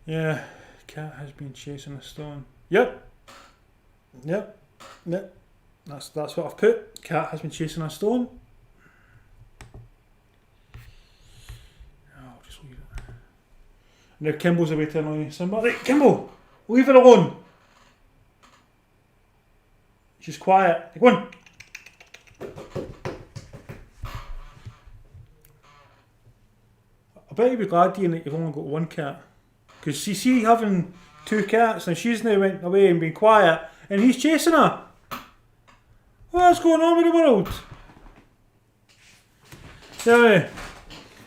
yeah, cat has been chasing a stone. Yep. That's what I've put. Cat has been chasing a stone. Now Kimball's away to annoy somebody. Right, Kimball, leave her alone. She's quiet. Go on. I bet you'd be glad, Ian, that you've only got one cat. Because you see having two cats and she's now went away and been quiet and he's chasing her. What's going on with the world? Anyway,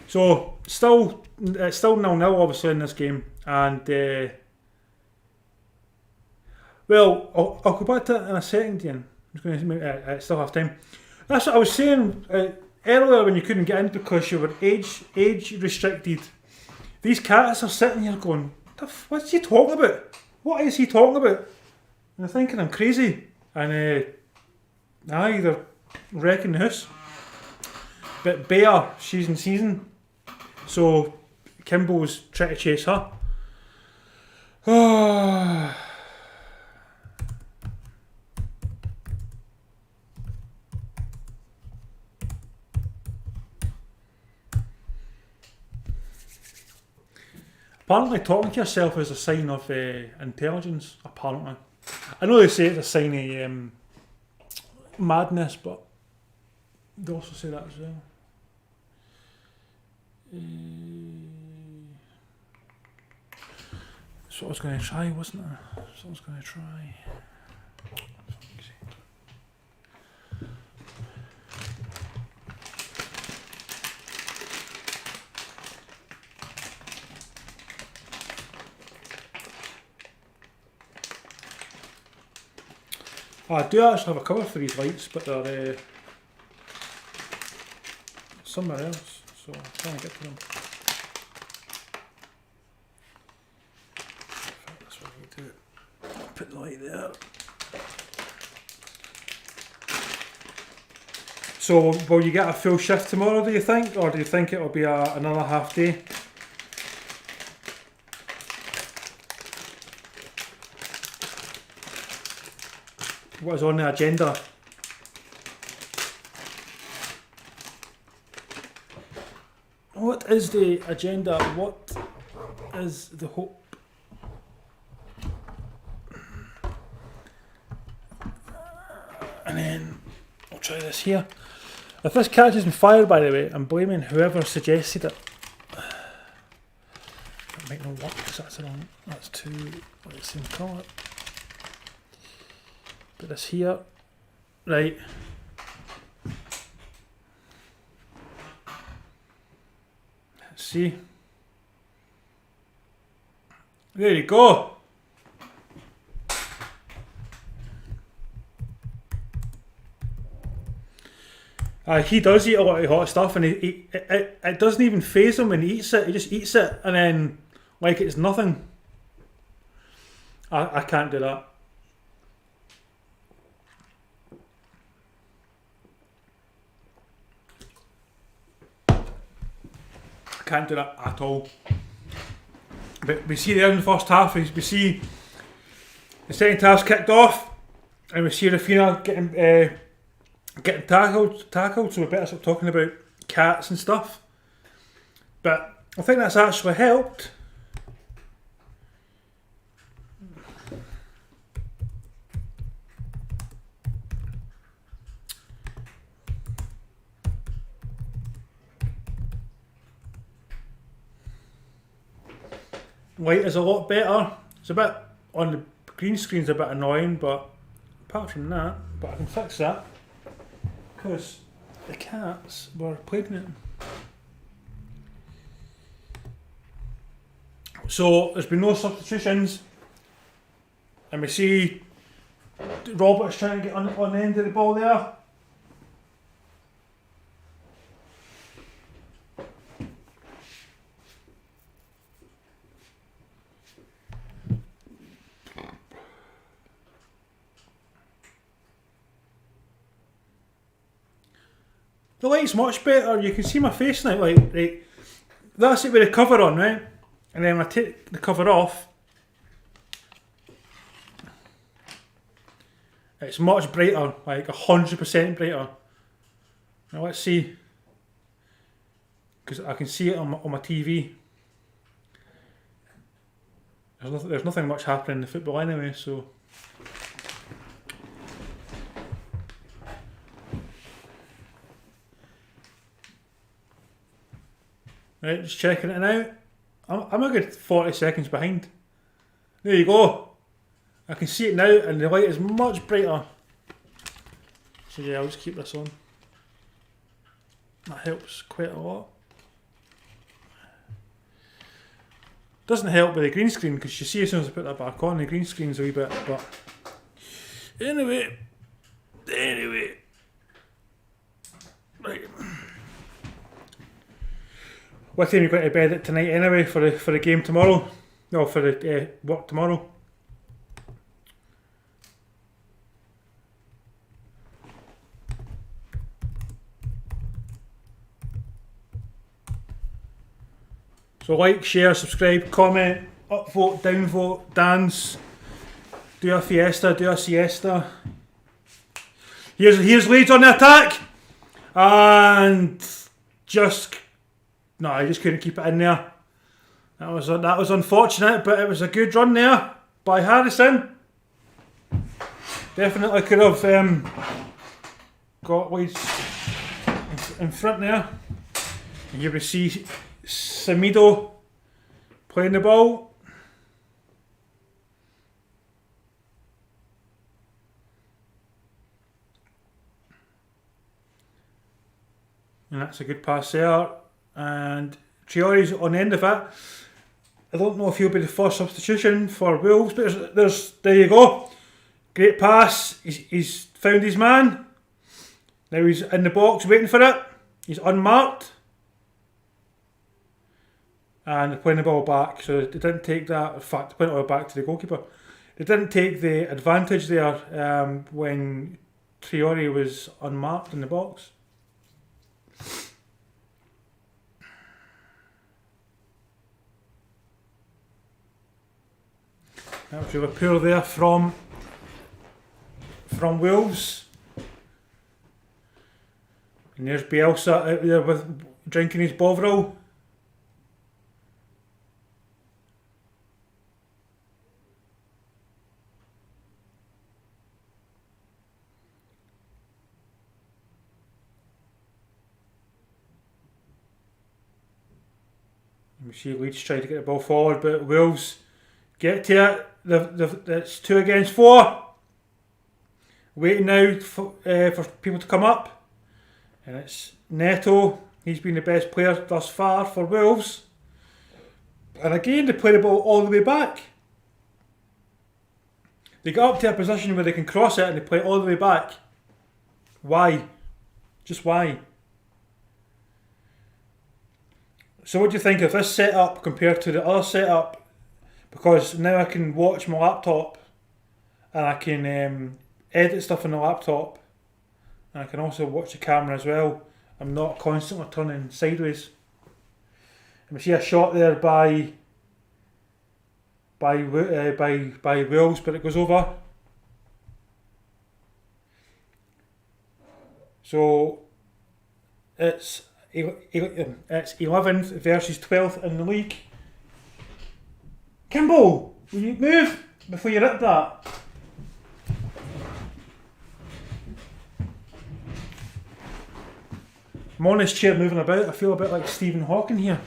so it's still 0-0 obviously in this game, and well, I'll go back to it in a second, Ian. I'm just going to make it still have time. That's what I was saying earlier when you couldn't get in because you were age restricted. These cats are sitting here going, what's he talking about? What is he talking about? And they're thinking I'm crazy, and they're wrecking the house. But Bear, she's in season, so Kimball's trying to chase her. Apparently talking to yourself is a sign of intelligence, apparently. I know they say it's a sign of madness, but they also say that as well. That's what I was going to try, wasn't it? That's what I was going to try. I do actually have a cover for these lights, but they're somewhere else, so I'm trying to get to them. That's what I do. Put the light there. So will you get a full shift tomorrow, do you think? Or do you think it'll be another half day? What is on the agenda? What is the agenda? What is the hope? And then I'll try this here. If this catches me fire, by the way, I'm blaming whoever suggested it. That might not work because that's too, what seem to call it. Put this here. Right. Let's see. There you go. He does eat a lot of hot stuff, and it doesn't even faze him when he eats it. He just eats it, and then like it's nothing. I can't do that. I can't do that at all. But we see there in the first half, we see the second half's kicked off, and we see Raphinha getting tackled, so we better stop talking about cats and stuff. But I think that's actually helped. Light is a lot better. It's a bit, on the green screen's a bit annoying, but apart from that, but I can fix that. Because the cats were plaguing it. So there's been no substitutions, and we see Roberts trying to get on the end of the ball there. The light's much better. You can see my face now. Like, right, that's it with the cover on, right? And then when I take the cover off, it's much brighter, like 100% brighter. Now let's see, because I can see it on my TV. There's nothing much happening in the football anyway, so. Right, just checking it out. I'm a good 40 seconds behind. There you go. I can see it now, and the light is much brighter. So yeah, I'll just keep this on. That helps quite a lot. Doesn't help with the green screen, because you see as soon as I put that back on, the green screen's a wee bit, but anyway. Right. What time are you going to bed at tonight anyway for the game tomorrow? No, for the work tomorrow. So like, share, subscribe, comment, upvote, downvote, dance, do a fiesta, do a siesta. Here's Leeds on the attack, and just. No, I just couldn't keep it in there. That was unfortunate, but it was a good run there by Harrison. Definitely could have got Leeds in front there. And here we see Semedo playing the ball. And that's a good pass there. And Traore's on the end of it. I don't know if he'll be the first substitution for Wolves, but there you go. Great pass. He's found his man. Now he's in the box waiting for it. He's unmarked. And they're playing the ball back. So they didn't take that. In fact, they playing it all back to the goalkeeper. They didn't take the advantage there when Traore was unmarked in the box. That was really poor there from Wolves. And there's Bielsa out there with drinking his Bovril. We see Leeds try to get the ball forward, but Wolves get to it. It's 2 against 4. Waiting now for people to come up. And it's Neto. He's been the best player thus far for Wolves. And again, they play the ball all the way back. They get up to a position where they can cross it and they play it all the way back. Why? Just why? So what do you think of this setup compared to the other setup? Because now I can watch my laptop and I can edit stuff on the laptop, and I can also watch the camera as well. I'm not constantly turning sideways. And we see a shot there by Wolves, but it goes over. So it's 11th versus 12th in the league. Kimball, will you move before you rip that? I'm on this chair moving about. I feel a bit like Stephen Hawking here.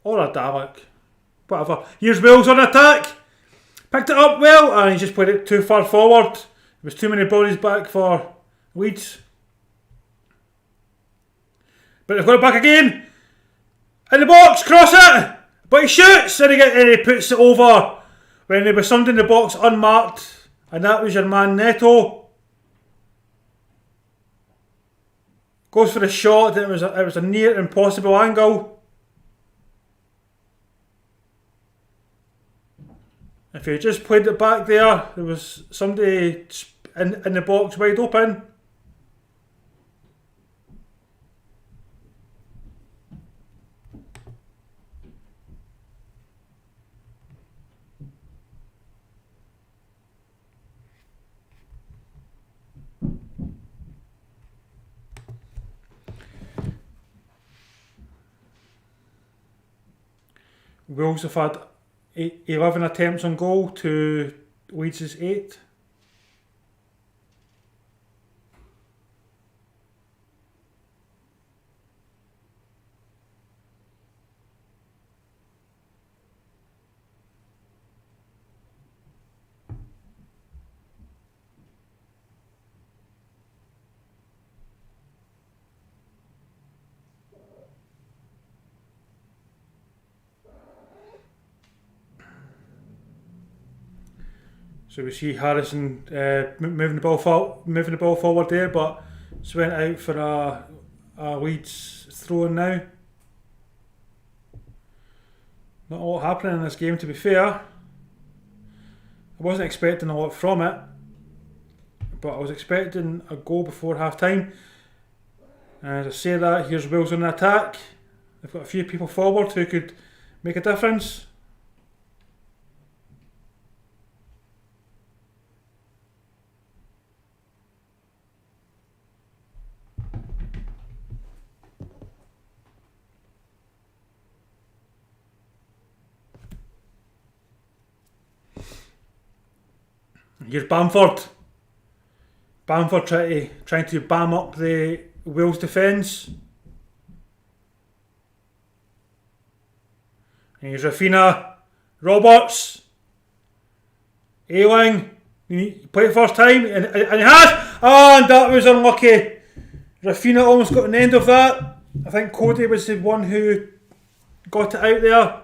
Or a Dalek. Whatever. Here's Wills on attack. Picked it up well, and he just played it too far forward. There was too many bodies back for Leeds. But they've got it back again. In the box, cross it. But he shoots, and he puts it over when there was somebody in the box unmarked, and that was your man Neto. Goes for the shot. It was a near impossible angle. If he just played it back there was somebody in the box wide open. Wolves have had 11 attempts on goal to Leeds' 8. So we see Harrison moving the ball forward there, but it's went out for a Leeds throw-in now. Not a lot happening in this game, to be fair. I wasn't expecting a lot from it, but I was expecting a goal before half time. As I say that, here's Wills on the attack. They've got a few people forward who could make a difference. Here's Bamford. Bamford trying to bam up the Wales defence. And here's Raphinha. Roberts. Ayling. He played it first time and he has! And that was unlucky. Raphinha almost got an end of that. I think Coady was the one who got it out there.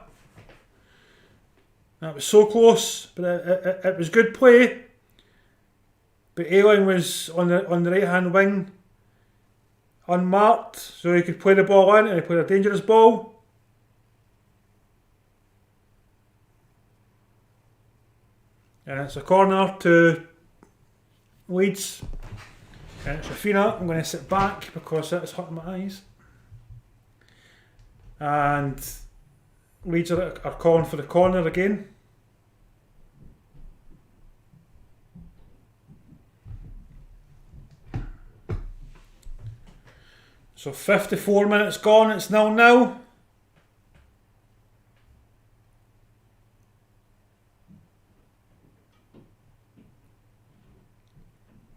That was so close, but it was good play. But Ayling was on the right hand wing, unmarked, so he could play the ball in, and he played a dangerous ball. And it's a corner to Leeds. And it's Raphinha. I'm going to sit back because it's hurting my eyes. And Leeds are calling for the corner again. So 54 minutes gone, it's 0-0.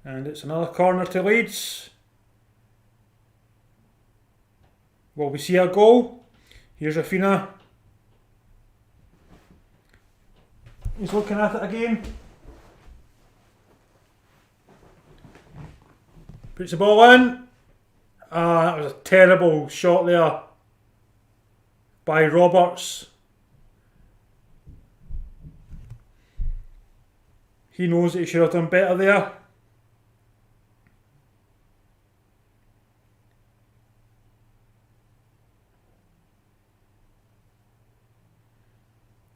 And it's another corner to Leeds. Will we see a goal? Here's Raphinha. He's looking at it again. Puts the ball in. That was a terrible shot there by Roberts. He knows that he should have done better there.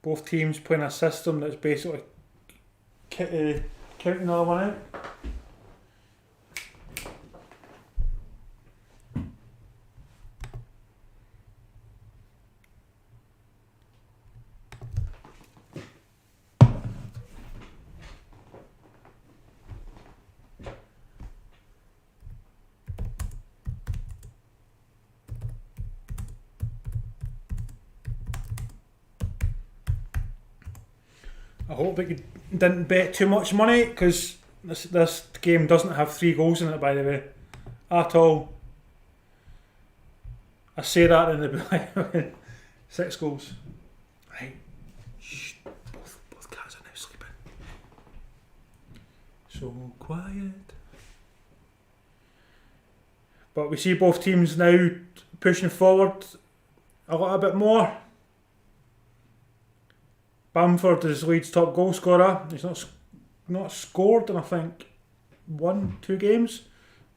Both teams playing a system that's basically counting another one out. I hope that you didn't bet too much money, because this game doesn't have 3 goals in it, by the way, at all. I say that and they'll be like 6 goals. Right, shh, both cats are now sleeping. So quiet. But we see both teams now pushing forward a little bit more. Bamford is Leeds' top goal scorer. He's not scored in, I think, 1-2 games.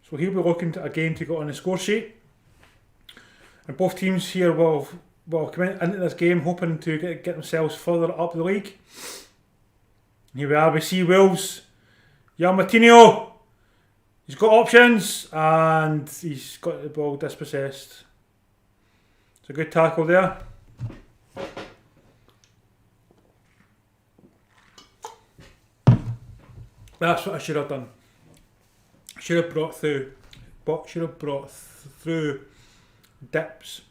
So he'll be looking to again to go on the score sheet. And both teams here will come into this game hoping to get themselves further up the league. Here we are, we see Wolves. Young Moutinho. He's got options and he's got the ball dispossessed. It's a good tackle there. That's what I should have done. I should have brought through dips.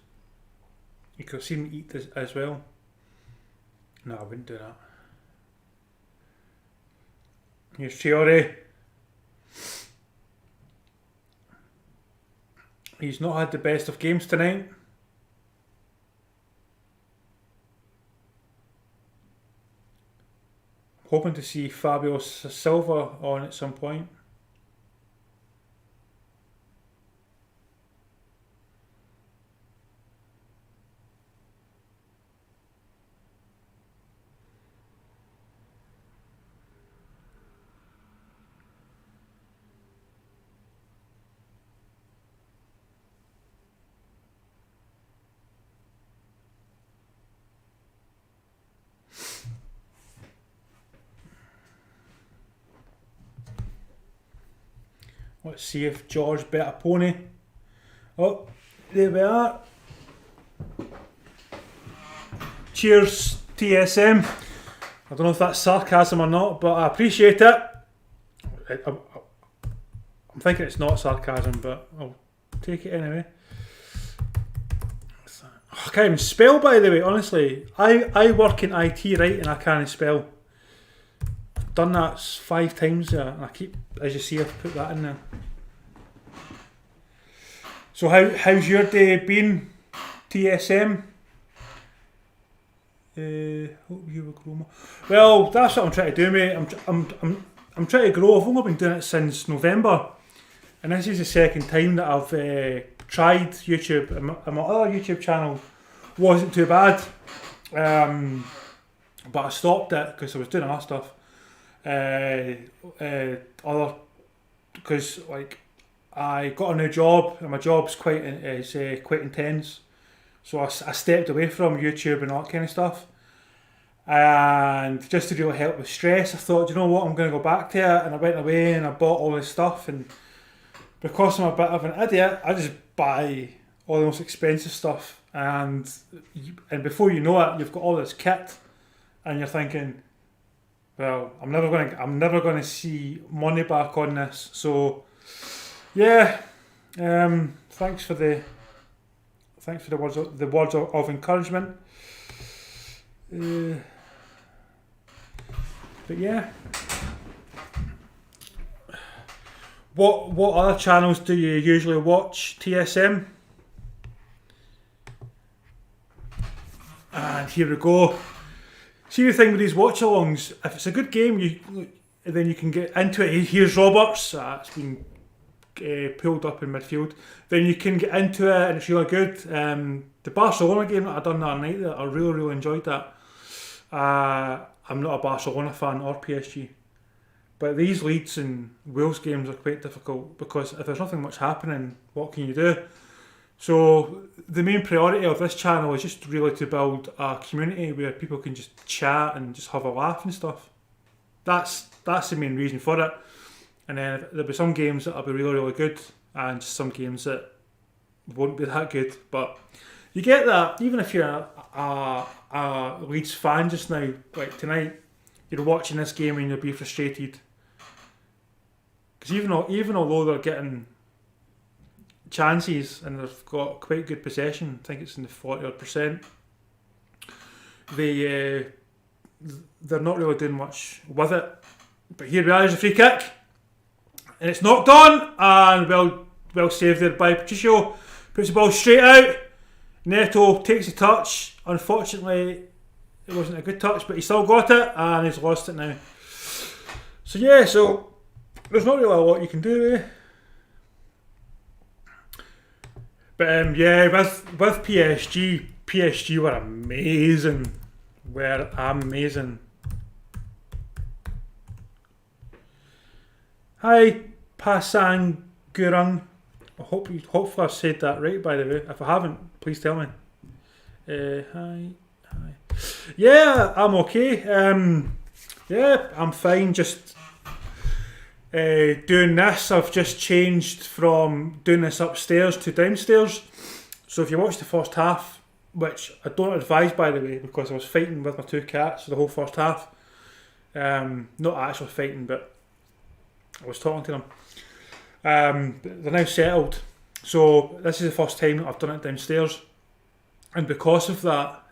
You could have seen me eat this as well. No, I wouldn't do that. Here's Traore. He's not had the best of games tonight. Hoping to see Fabio Silva on at some point. Let's see if George bet a pony. Oh, there we are. Cheers, TSM. I don't know if that's sarcasm or not, but I appreciate it. I'm thinking it's not sarcasm, but I'll take it anyway. I can't even spell, by the way, honestly. I work in IT, right, and I can't spell. I've done that 5 times there, and I keep, as you see, I've put that in there. So how's your day been, TSM? Hope you were growing. Well, that's what I'm trying to do, mate. I'm trying to grow. I've only been doing it since November, and this is the second time that I've tried YouTube. And my other YouTube channel wasn't too bad, but I stopped it because I was doing other stuff. Because like I got a new job and my job's quite intense, so I stepped away from YouTube and all that kind of stuff. And just to really help with stress, I thought, you know what, I'm going to go back to it. And I went away and I bought all this stuff. And because I'm a bit of an idiot, I just buy all the most expensive stuff. And before you know it, you've got all this kit. And you're thinking, well, I'm never going to see money back on this. So, yeah, thanks for the words of encouragement. But yeah, what other channels do you usually watch, TSM? And here we go. See, the thing with these watch-alongs, if it's a good game, then you can get into it. Here's Roberts, it's been pulled up in midfield. Then you can get into it and it's really good. The Barcelona game that I done that night, I really enjoyed that. I'm not a Barcelona fan or PSG, but these Leeds and Wales games are quite difficult because if there's nothing much happening, what can you do? So the main priority of this channel is just really to build a community where people can just chat and just have a laugh and stuff. That's the main reason for it. And then there'll be some games that'll be really good, and just some games that won't be that good. But you get that even if you're a Leeds fan just now. Like tonight, you're watching this game and you'll be frustrated because even although they're getting chances and they've got quite good possession, I think it's in the 40%, they're not really doing much with it. But here we are, there's a free kick and it's knocked on and well saved there by Patricio. Puts the ball straight out. Neto takes a touch. Unfortunately, it wasn't a good touch, but he still got it and he's lost it now. So yeah, so there's not really a lot you can do. But yeah, with PSG were amazing. Hi, Pasang Gurung. Hopefully I've said that right, by the way. If I haven't, please tell me. Hi. Yeah, I'm okay. Yeah, I'm fine. Just doing this. I've just changed from doing this upstairs to downstairs. So if you watch the first half, which I don't advise, by the way, because I was fighting with my two cats the whole first half. Not actually fighting, but I was talking to them. They're now settled, so this is the first time that I've done it downstairs, and because of that,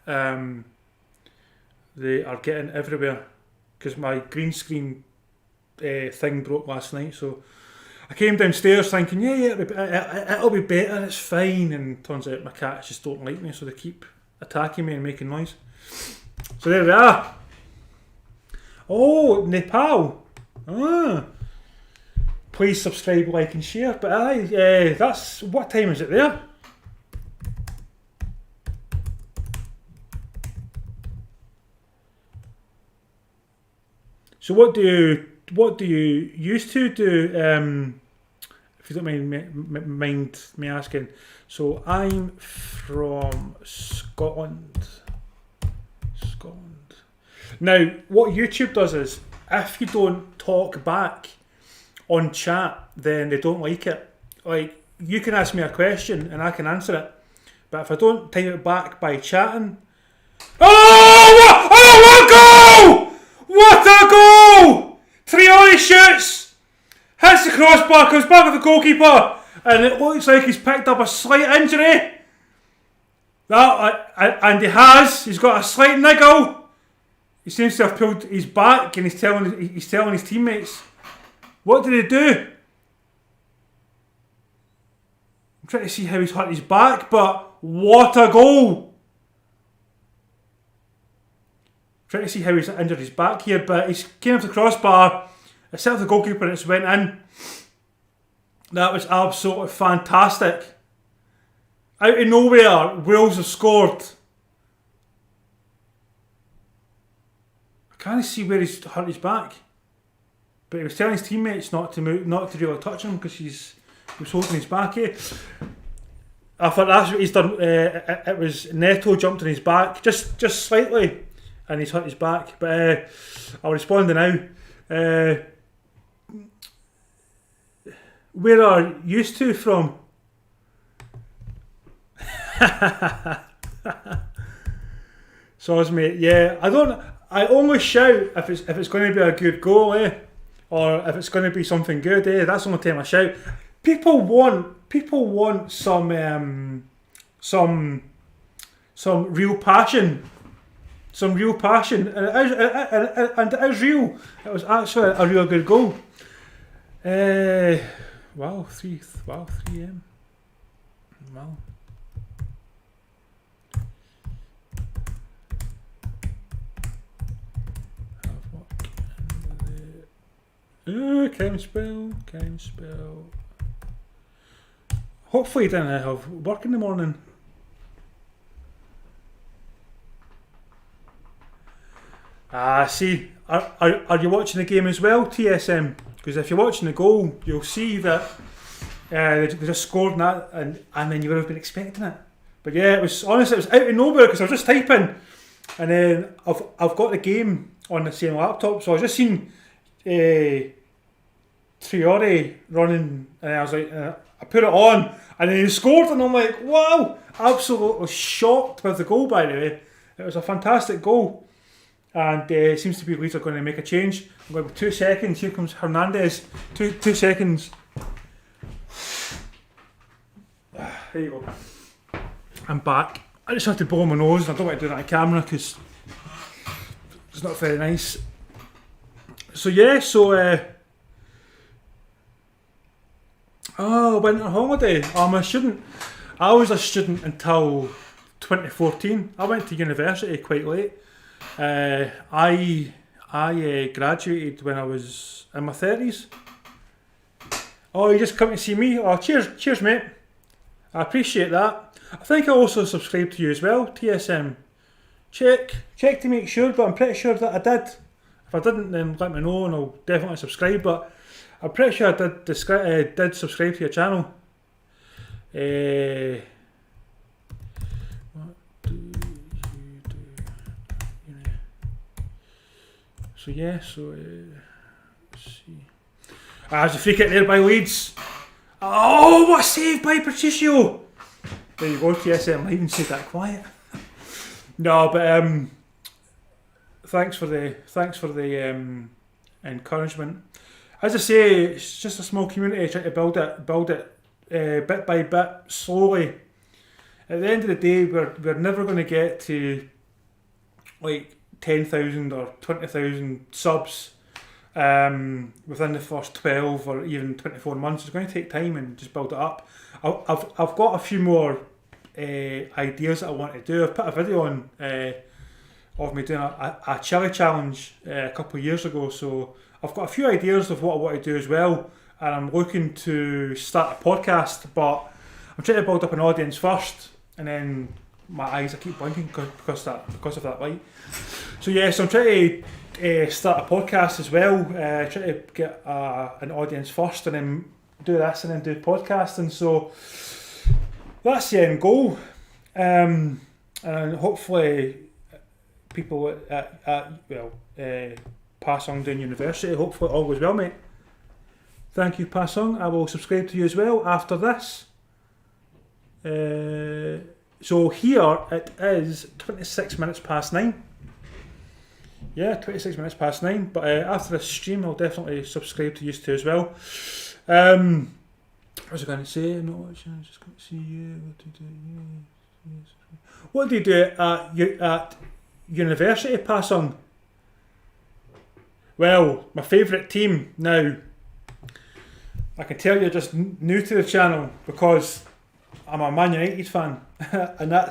they are getting everywhere because my green screen thing broke last night. So I came downstairs thinking, yeah, it'll be better, it's fine, and turns out my cats just don't like me, so they keep attacking me and making noise. So there we are. Oh, Nepal. Please subscribe, like and share. But that's, what time is it there? So what do you used to do? If you don't mind me asking. So I'm from Scotland. Now, what YouTube does is, if you don't talk back on chat, then they don't like it. Like, you can ask me a question and I can answer it, but if I don't type it back by chatting, what a goal! Traore shoots, hits the crossbar, comes back with the goalkeeper, and it looks like he's picked up a slight injury. He's got a slight niggle. He seems to have pulled his back, and he's telling his teammates. What did he do? I'm trying to see how he's hurt his back, but what a goal! I'm trying to see how he's injured his back here, but he's came off the crossbar, it set off the goalkeeper and it's went in. That was absolutely fantastic. Out of nowhere, Wales have scored. I can't see where he's hurt his back. But he was telling his teammates not to move, not to really touch him because he was holding his back here. I thought that's what he's done. It was Neto jumped on his back just slightly, and he's hurt his back. But I'll respond now. Where are you two from? Soz, mate. Yeah, I only shout if it's going to be a good goal, or if it's going to be something good, That's the only time I shout. People want some real passion. Some real passion, and it is real. It was actually a real good goal. 3 a.m. Wow. Can spell. Hopefully, he didn't have work in the morning. See, are you watching the game as well, TSM? Because if you're watching the goal, you'll see that they just scored that, and then you would have been expecting it. But yeah, it was out of nowhere because I was just typing, and then I've got the game on the same laptop, so I was just seeing Traore running, and I was like, I put it on, and then he scored, and I'm like, wow, absolutely shocked with the goal. By the way, it was a fantastic goal. And it seems to be Leeds are going to make a change. I'm going to 2 seconds. Here comes Hernandez. 2 seconds. There you go. I'm back. I just have to blow my nose. I don't want to do that on camera because it's not very nice. So yeah, winter holiday. I'm a student. I was a student until 2014. I went to university quite late. I graduated when I was in my 30s. Oh, you just come to see me? Oh, cheers mate. I appreciate that. I think I also subscribed to you as well, TSM. Check to make sure, but I'm pretty sure that I did. If I didn't, then let me know and I'll definitely subscribe, but I'm pretty sure I did subscribe to your channel. So yeah, let's see. There's a free kick there by Leeds. Oh, what a save by Patricio! There you go, TSM. I even said that quiet. No, but thanks for the encouragement. As I say, it's just a small community trying to build it bit by bit, slowly. At the end of the day, we're never going to get to like 10,000 or 20,000 subs within the first 12 or even 24 months. It's going to take time and just build it up. I've got a few more ideas that I want to do. I've put a video on of me doing a chili challenge a couple of years ago, so I've got a few ideas of what I want to do as well, and I'm looking to start a podcast, but I'm trying to build up an audience first, and then my eyes, I keep blinking because of that light. So yes, I'm trying to start a podcast as well, try to get an audience first and then do this and then do podcasting. So that's the end goal, and hopefully people at Pasong doing university, hopefully all goes well, mate. Thank you, Pasong. I will subscribe to you as well after this. So here it is 26 minutes past 9. Yeah, 26 minutes past 9. But after this stream, I'll definitely subscribe to you two as well. What was I going to say? No, I'm just going to see you. What do you do at university, Pasong? Well, my favourite team now. I can tell you're just new to the channel because I'm a Man United fan, and I'm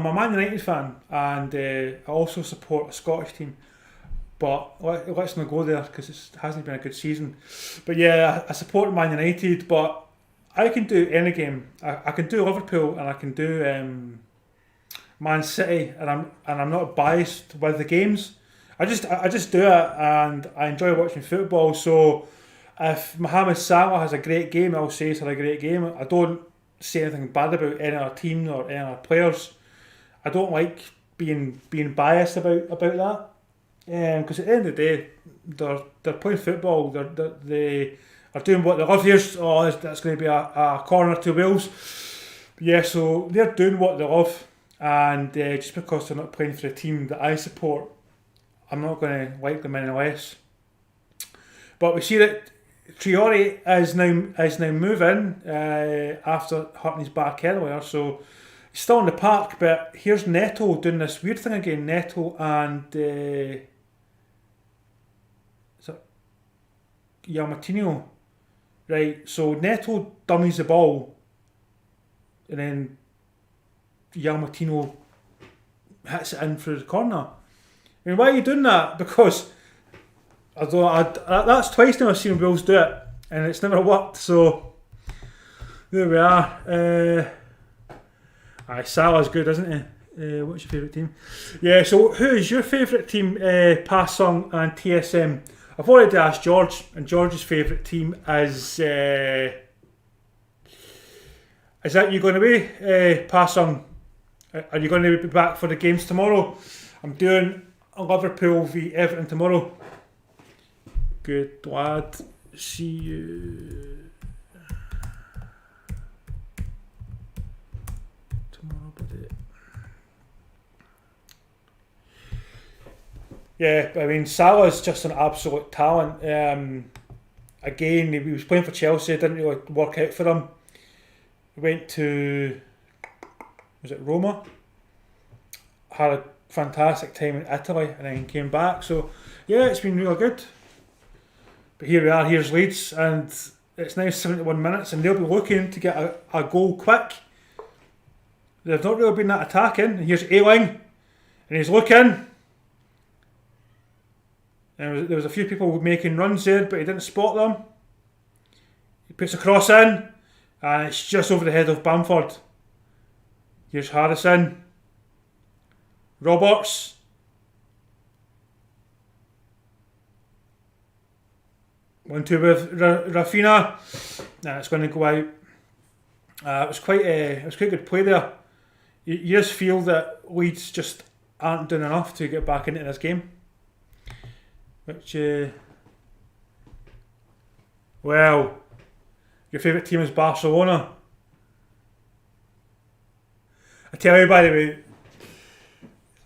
a Man United fan, and I also support a Scottish team, but let's not go there because it hasn't been a good season. But yeah, I support Man United, but I can do any game. I can do Liverpool and I can do Man City, and I'm not biased with the games. I just do it, and I enjoy watching football. So if Mohamed Salah has a great game, I'll say he's had a great game. I don't say anything bad about any other team or any other players. I don't like being biased about that. Because at the end of the day, they're playing football. They are doing what they love. That's going to be a corner to Wales. Yeah, so they're doing what they love, and just because they're not playing for a team that I support, I'm not going to like them any less. But we see that Traore is now moving after hurting his back earlier, so he's still in the park. But here's Neto doing this weird thing again. Neto and Moutinho, right? So Neto dummies the ball, and then Moutinho hits it in through the corner. I mean, why are you doing that? Because that's twice now I've seen Wales do it, and it's never worked. So there we are. Salah's good, isn't he? What's your favourite team? Yeah. So who is your favourite team? Passong and TSM. I've already asked George, and George's favourite team is that you going to be Passong? Are you going to be back for the games tomorrow? I'm doing Liverpool v Everton tomorrow. Good lad. See you tomorrow, buddy. Yeah, I mean, Salah's just an absolute talent. Again, he was playing for Chelsea, didn't really work out for him. He went to, was it Roma? Had a fantastic time in Italy and then came back. So, yeah, it's been really good. But here we are, here's Leeds, and it's now 71 minutes, and they'll be looking to get a goal quick. They've not really been that attacking. And here's Ayling, and he's looking. And there was a few people making runs there, but he didn't spot them. He puts a cross in, and it's just over the head of Bamford. Here's Harrison. Roberts. 1-2 with Raphinha. Nah, it's going to go out. It was quite good play there. You just feel that Leeds just aren't doing enough to get back into this game. Which, well, your favourite team is Barcelona. I tell you, by the way,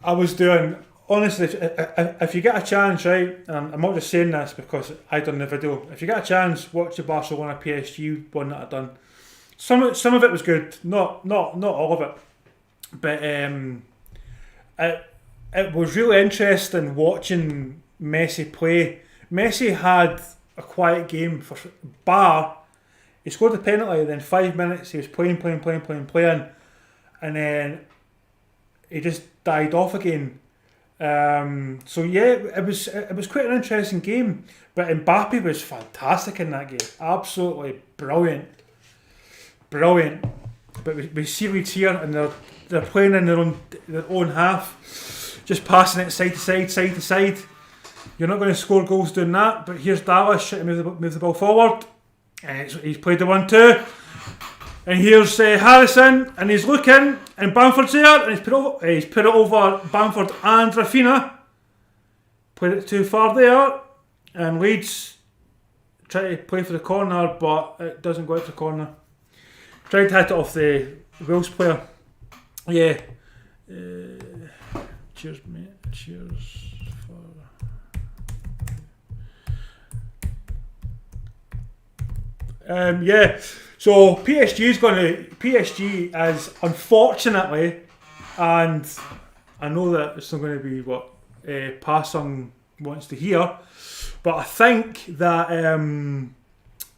I was doing, honestly, if you get a chance, right, and I'm not just saying this because I done the video, if you get a chance, watch the Barcelona PSG one that I done. Some of it was good, not all of it, but it was really interesting watching Messi play. Messi had a quiet game for bar. He scored the penalty, then 5 minutes he was playing, and then he just died off again. So yeah, it was quite an interesting game. But Mbappe was fantastic in that game, absolutely brilliant. But we see Leeds here, and they're playing in their own half, just passing it side to side. You're not going to score goals doing that. But here's Dallas trying to move the ball forward, and he's played the 1-2. And here's Harrison, and he's looking, and Bamford's there, and he's put it over Bamford and Raphinha. Played it too far there, and Leeds try to play for the corner, but it doesn't go out to the corner. Tried to hit it off the Wales player. Yeah. Cheers, mate. Cheers. Yeah, so PSG is unfortunately, and I know that it's not going to be what Passong wants to hear, but I think that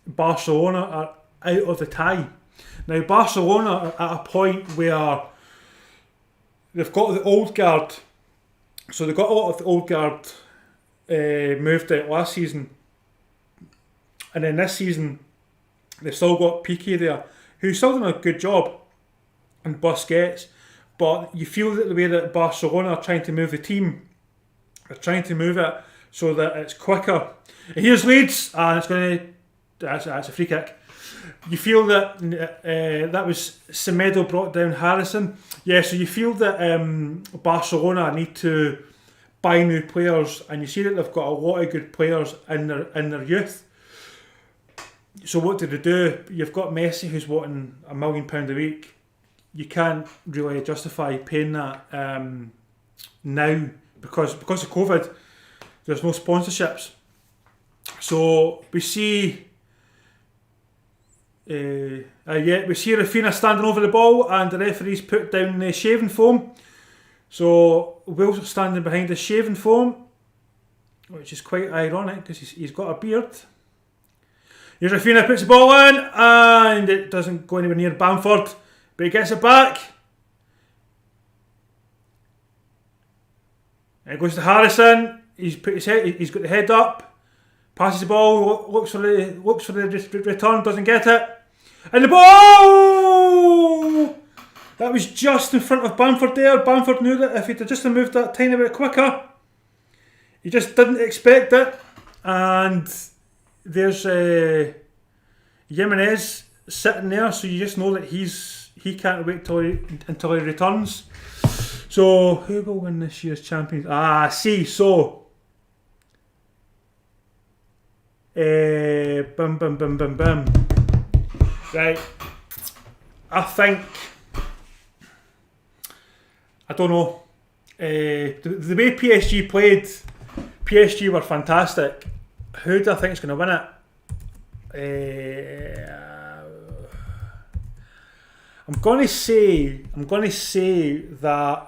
Barcelona are out of the tie. Now Barcelona are at a point where they've got the old guard, so they got a lot of the old guard moved out last season, and then this season they've still got Piqué there, who's still doing a good job, and Busquets, but you feel that the way that Barcelona are trying to move the team, they're trying to move it so that it's quicker. And here's Leeds, and it's going to, that's a free kick. you feel that that was Semedo brought down Harrison. Yeah, so you feel that Barcelona need to buy new players, and you see that they've got a lot of good players in their youth. So what do they do? You've got Messi who's wanting £1 million a week. You can't really justify paying that now because of COVID. There's no sponsorships. So we see Raphinha standing over the ball, and the referee's put down the shaving foam. So Wales are standing behind the shaving foam, which is quite ironic because he's got a beard. Here's Raphinha, puts the ball in, and it doesn't go anywhere near Bamford, but he gets it back. And it goes to Harrison. He's got the head up, passes the ball, looks for the return, doesn't get it, and the ball! That was just in front of Bamford there. Bamford knew that if he'd just moved that tiny bit quicker, he just didn't expect it. And there's Jimenez sitting there, so you just know that he can't wait until he returns. So who will win this year's champions? See, so bum. Right, I think, I don't know. The way PSG played, PSG were fantastic. Who do I think is going to win it? I'm going to say that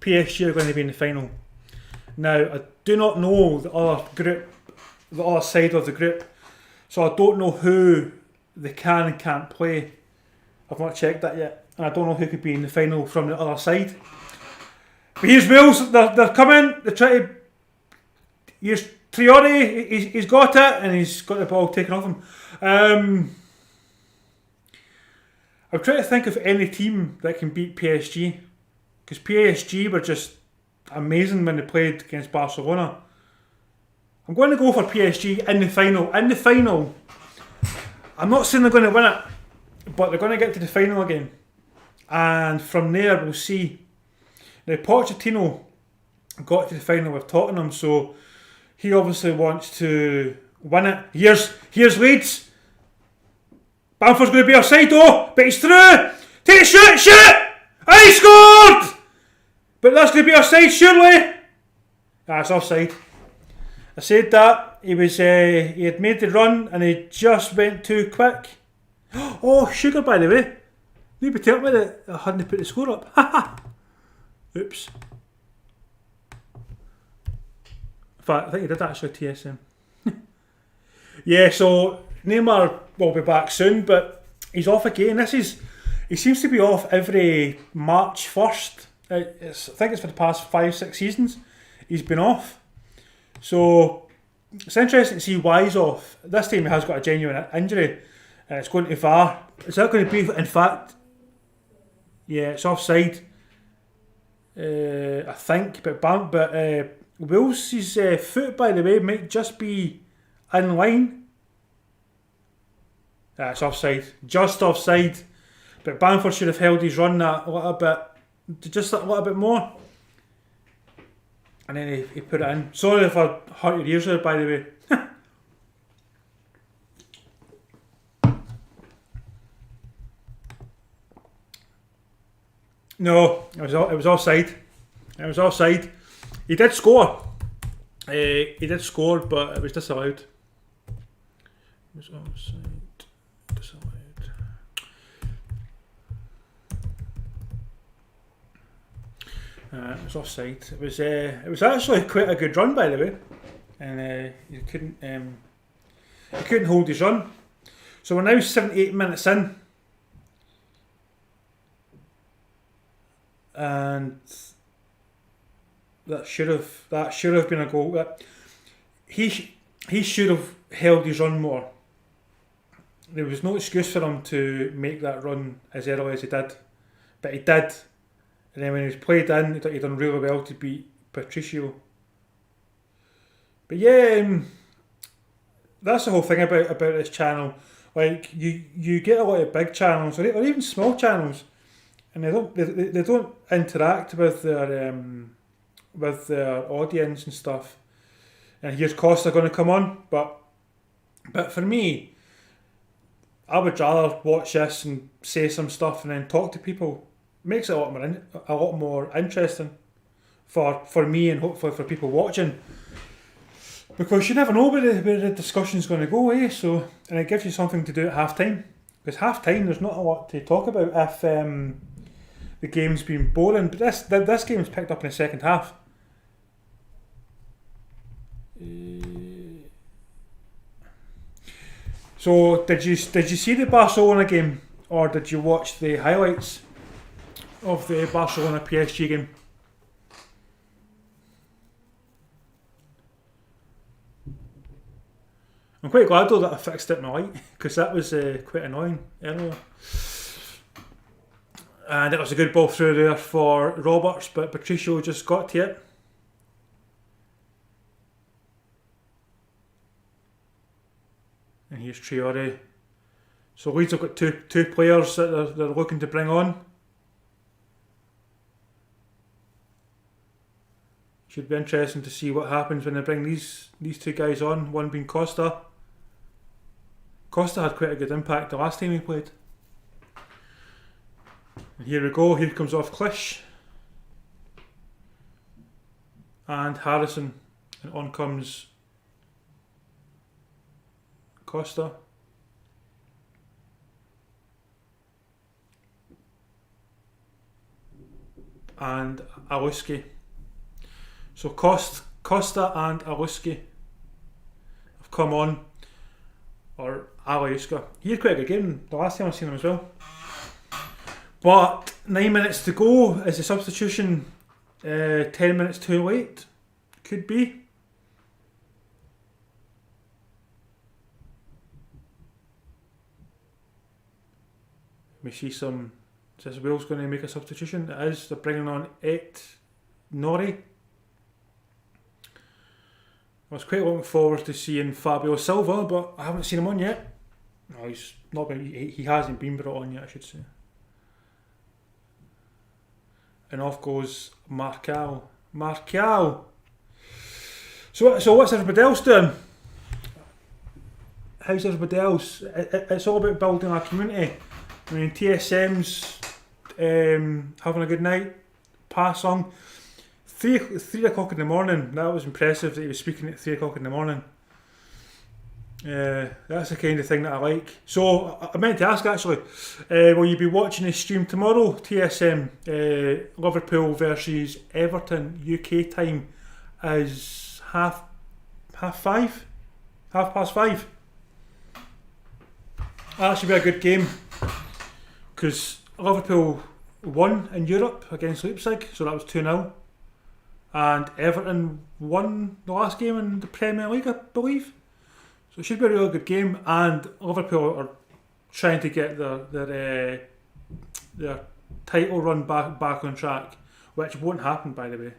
PSG are going to be in the final. Now, I do not know the other side of the group, so I don't know who they can and can't play. I've not checked that yet, and I don't know who could be in the final from the other side. But here's Wales, they're coming, they're trying to... Here's Traore, he's got it, and he's got the ball taken off him. I'm trying to think of any team that can beat PSG, because PSG were just amazing when they played against Barcelona. I'm going to go for PSG in the final. In the final, I'm not saying they're going to win it, but they're going to get to the final again. And from there, we'll see. Now, Pochettino got to the final with Tottenham, so he obviously wants to win it. Here's Leeds. Bamford's going to be offside though, but he's through. Take a shoot! And he scored! But that's going to be offside, surely. It's offside. I said that he had made the run and he just went too quick. Oh, sugar, by the way. Maybe tell me that I hadn't put the score up. Oops. In fact, I think he did actually TSM. Yeah, so Neymar will be back soon, but he's off again. He seems to be off every March 1st. I think it's for the past 5-6 seasons he's been off. So it's interesting to see why he's off. This time he has got a genuine injury. It's going to VAR. Is that going to be, in fact, yeah, it's offside, I think. But Wills' foot, by the way, might just be in line. It's offside, just offside. But Bamford should have held his run that a little bit, just a little bit more. And then he put it in. Sorry if I hurt your ears there, by the way. No, it was offside. It was offside. He did score. He did score, but it was disallowed. It was offside. Disallowed. It was offside. It was actually quite a good run, by the way, and he couldn't hold his run. So we're now 78 minutes in, and that should have been a goal. He should have held his run more. There was no excuse for him to make that run as early as he did, but he did. And then when he was played in, he thought he'd done really well to beat Patricio. But yeah, that's the whole thing about this channel. Like you get a lot of big channels or even small channels, and they don't interact with their audience and stuff. And here's Costa going to come on, but for me, I would rather watch this and say some stuff and then talk to people. It makes it a lot more interesting for me and hopefully for people watching. Because you never know where the discussion's going to go, eh? So, and it gives you something to do at half time. Because half time, there's not a lot to talk about if the game's been boring. But this game's picked up in the second half. So, did you see the Barcelona game, or did you watch the highlights of the Barcelona PSG game? I'm quite glad though that I fixed it in my light, because that was quite annoying earlier. And it was a good ball through there for Roberts, but Patricio just got to it. And here's Traore. So Leeds have got two players that they're looking to bring on. Should be interesting to see what happens when they bring these two guys on, one being Costa. Costa had quite a good impact the last time he played. And here we go, here comes off Klich. And Harrison. And on comes Costa. And Aluski. So Costa and Aluski have come on, or Aliuska. He had quite a good game the last time I've seen him as well. But 9 minutes to go. Is the substitution 10 minutes too late? Could be. We see some. Is this Wales going to make a substitution? It is. They're bringing on Nori. I was quite looking forward to seeing Fabio Silva, but I haven't seen him on yet. No, he's not been. He hasn't been brought on yet, I should say. And off goes Marcal. So what's everybody else doing? How's everybody else? It's all about building our community. I mean, TSM's having a good night. Pass on. 3 o'clock in the morning. That was impressive that he was speaking at 3 o'clock in the morning. That's the kind of thing that I like. So I meant to ask actually, will you be watching the stream tomorrow? TSM Liverpool versus Everton UK time is half past five. That should be a good game because Liverpool won in Europe against Leipzig, so that was 2-0. And Everton won the last game in the Premier League, I believe. So it should be a really good game. And Liverpool are trying to get their title run back on track, which won't happen, by the way.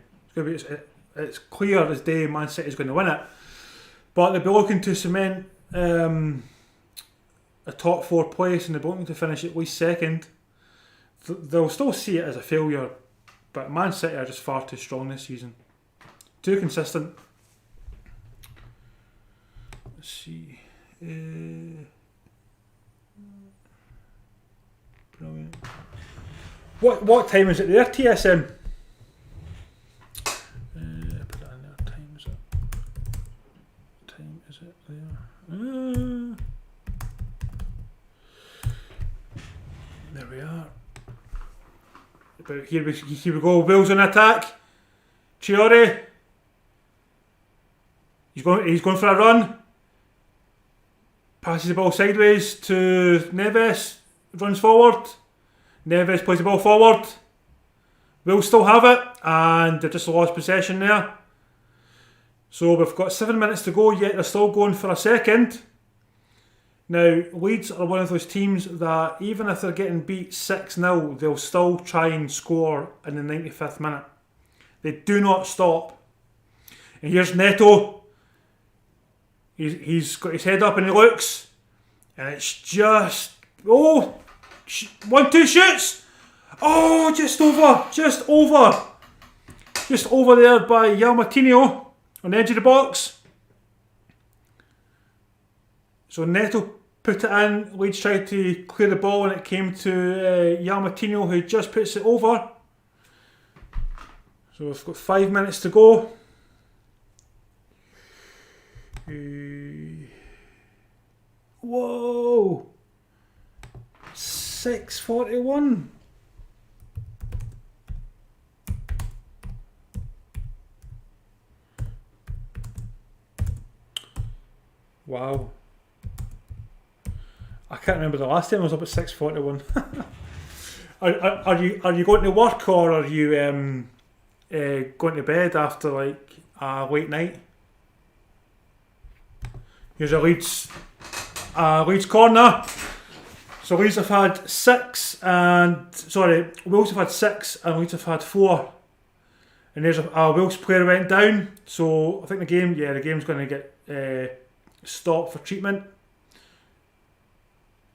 It's clear as day Man City is going to win it. But they'll be looking to cement a top 4 place, and they'll be looking to finish at least second. They'll still see it as a failure. But Man City are just far too strong this season. Too consistent. Let's see. Brilliant. What time is it there, TSM? Put that in there. Time is it there? There we are. But here we go. Wales on attack. Traore. He's going for a run. Passes the ball sideways to Neves. Runs forward. Neves plays the ball forward. Wales still have it, and they've just lost possession there. So we've got 7 minutes to go, yet they're still going for a second. Now, Leeds are one of those teams that even if they're getting beat 6-0, they'll still try and score in the 95th minute. They do not stop. And here's Neto. He's got his head up and he looks, and it's just 1-2 shoots. Oh, just over there by Moutinho on the edge of the box. So Neto put it in. Leeds tried to clear the ball and it came to Moutinho, who just puts it over. So we've got 5 minutes to go. Whoa! 6:41. Wow. I can't remember the last time I was up at 6:41. Are you going to work, or are you going to bed after like a late night? Here's a Leeds corner. So Leeds have had Wolves have had 6 and Leeds have had 4. And there's a Wolves player went down. So I think the game's going to get stopped for treatment.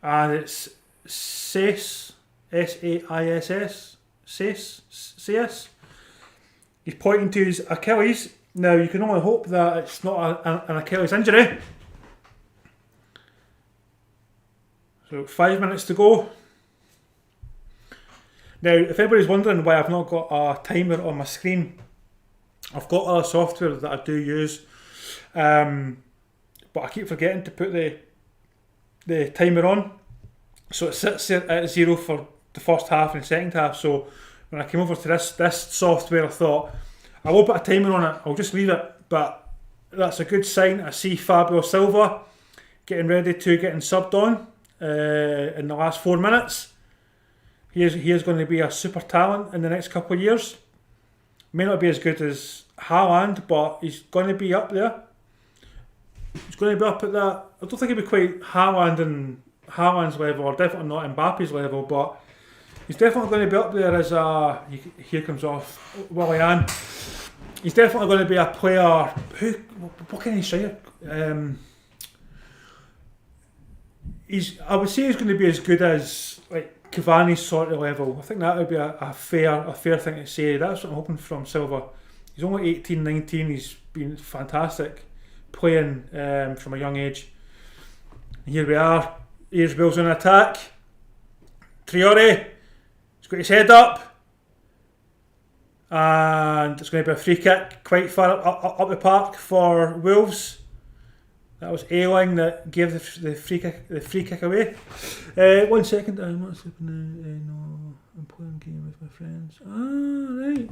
And it's Saiss, Saiss, Saiss. He's pointing to his Achilles. Now you can only hope that it's not an Achilles injury. So 5 minutes to go. Now, if anybody's wondering why I've not got a timer on my screen, I've got other software that I do use, but I keep forgetting to put the timer on. So it sits at 0 for the first half and the second half. So when I came over to this software, I thought, I won't put a timer on it, I'll just leave it. But that's a good sign. I see Fabio Silva getting subbed on in the last 4 minutes. He is going to be a super talent in the next couple of years. May not be as good as Haaland, but he's going to be up there. He's going to be up at that. I don't think he'll be quite Haaland's level, or definitely not Mbappe's level, but he's definitely going to be up there as a. Here comes off Willian. He's definitely going to be a player who. What can he say? I would say he's going to be as good as like Cavani's sort of level. I think that would be a fair thing to say. That's what I'm hoping from Silva. He's only 18, 19. He's been fantastic playing from a young age. And here we are. Here's Wills on attack. Traore. He's got his head up. And it's going to be a free kick quite far up the park for Wolves. That was Ayling that gave the free kick away. 1 second, I'm not sleeping. No, I'm playing a game with my friends. Right.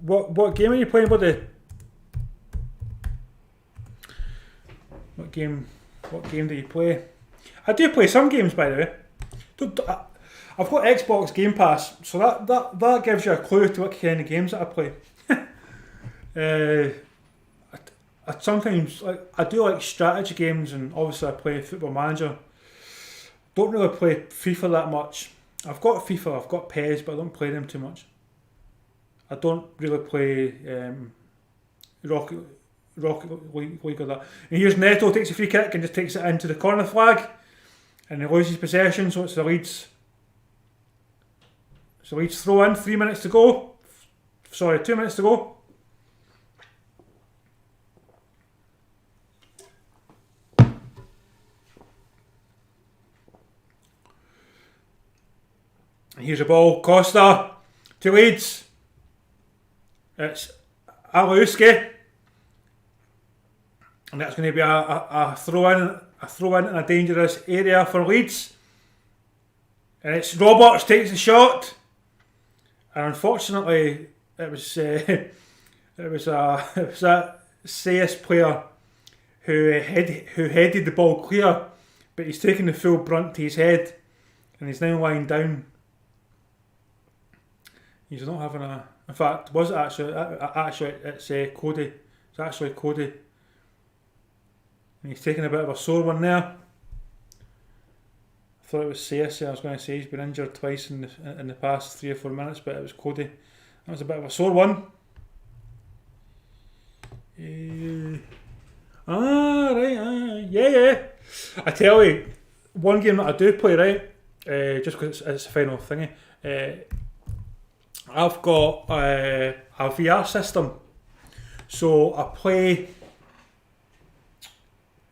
What game are you playing, buddy? What game do you play? I do play some games, by the way. I've got Xbox Game Pass, so that gives you a clue to what kind of games that I play. Sometimes I do like strategy games, and obviously I play Football Manager. Don't really play FIFA that much. I've got FIFA, I've got PES, but I don't play them too much. I don't really play Rocket League or that. And here's Neto, takes a free kick and just takes it into the corner flag, and he loses possession, so it's the Leeds. So Leeds throw in, 3 minutes to go. Sorry, 2 minutes to go. Here's a ball, Costa to Leeds. It's Alowski, and that's going to be a throw in a dangerous area for Leeds. And it's Roberts takes the shot, and unfortunately it was that Saiss player who headed the ball clear, but he's taken the full brunt to his head, and he's now lying down. He's not having a. In fact, was it actually? It's Coady. It's actually Coady, and he's taking a bit of a sore one there. I thought it was Saiss. I was going to say he's been injured twice in the past 3 or 4 minutes, but it was Coady. That was a bit of a sore one. Ah, right, yeah. I tell you, one game that I do play, right, just because it's a final thingy, I've got a VR system. So I play,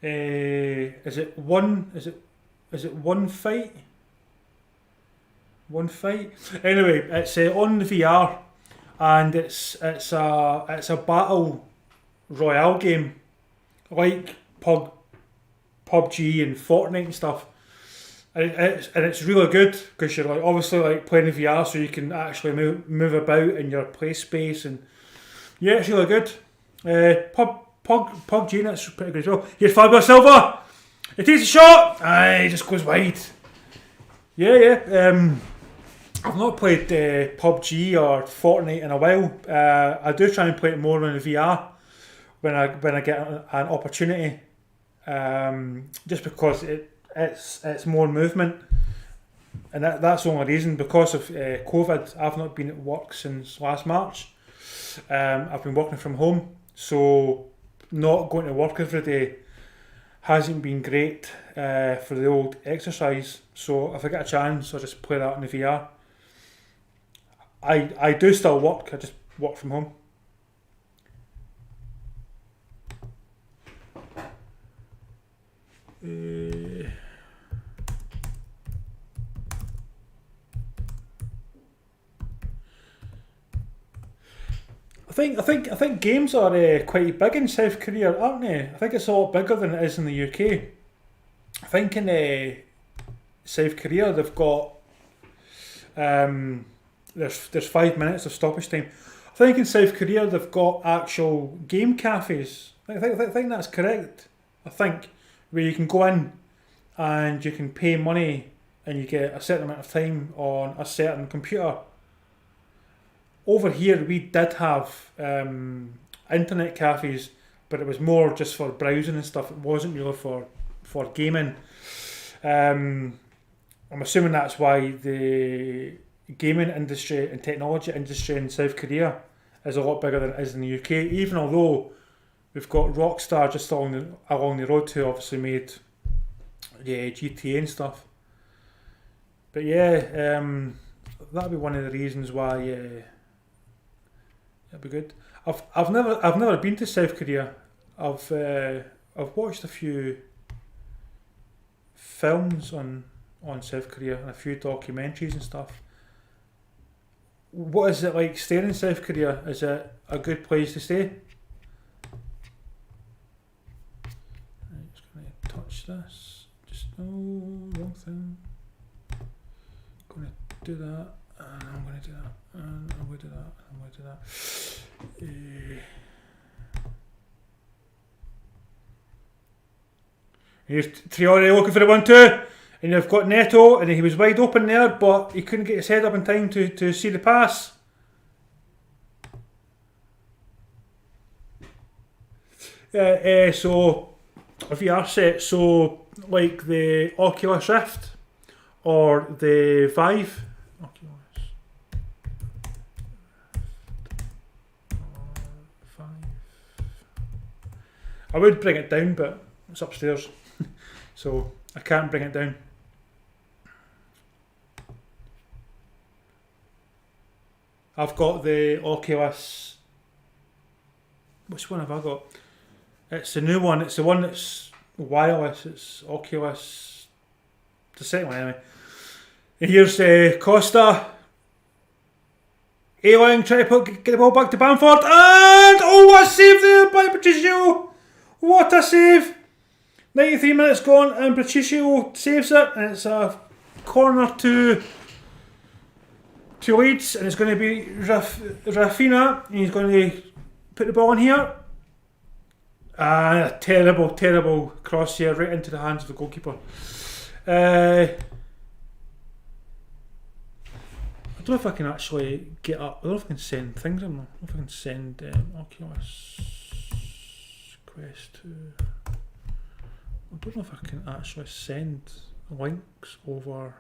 is it one fight? One fight? Anyway, it's on the VR, and it's a battle royale game, like PUBG and Fortnite and stuff. And it's really good because you're like obviously like playing in VR, so you can actually move about in your play space, and yeah, it's really good. PUBG, that's pretty good as well. Here's Fabio Silva. He takes a shot. He just goes wide. Yeah. I've not played PUBG or Fortnite in a while. I do try and play it more on the VR when I get an opportunity. Just because it's more movement, and that's the only reason. Because of COVID, I've not been at work since last March. I've been working from home, so not going to work every day hasn't been great for the old exercise. So if I get a chance, I'll just play that in the VR. I do still work, I just work from home. I think games are quite big in South Korea, aren't they? I think it's a lot bigger than it is in the UK. I think in South Korea they've got there's 5 minutes of stoppage time. I think in South Korea they've got actual game cafes. I think that's correct. I think where you can go in and you can pay money and you get a certain amount of time on a certain computer. Over here we did have internet cafes, but it was more just for browsing and stuff. It wasn't really for gaming. I'm assuming that's why the gaming industry and technology industry in South Korea is a lot bigger than it is in the UK, even although we've got Rockstar just along the road who obviously made GTA and stuff. But yeah, that'd be one of the reasons why it'd be good. I've never been to South Korea. I've watched a few films on South Korea and a few documentaries and stuff. What is it like staying in South Korea? Is it a good place to stay? I'm just going to touch this. Just wrong thing. I'm going to do that, and I'm going to do that, and I'm going to do that, and I'm going to do that. Here's Traore looking for the 1-2. And you've got Neto, and he was wide open there, but he couldn't get his head up in time to see the pass. So, a VR set, so like the Oculus Rift or the Vive. I would bring it down, but it's upstairs, so I can't bring it down. I've got the Oculus. Which one have I got? It's the new one. It's the one that's wireless. It's Oculus. The second one anyway. And here's Costa. Ayling trying to get the ball back to Bamford. And what a save there by Patricio. What a save. 93 minutes gone and Patricio saves it. And it's a corner to Leeds, and it's going to be Raphinha, and he's going to put the ball in here. And a terrible cross here right into the hands of the goalkeeper. I don't know if I can actually get up. I don't know if I can send things. I don't know if I can send Oculus Quest to. I don't know if I can actually send links over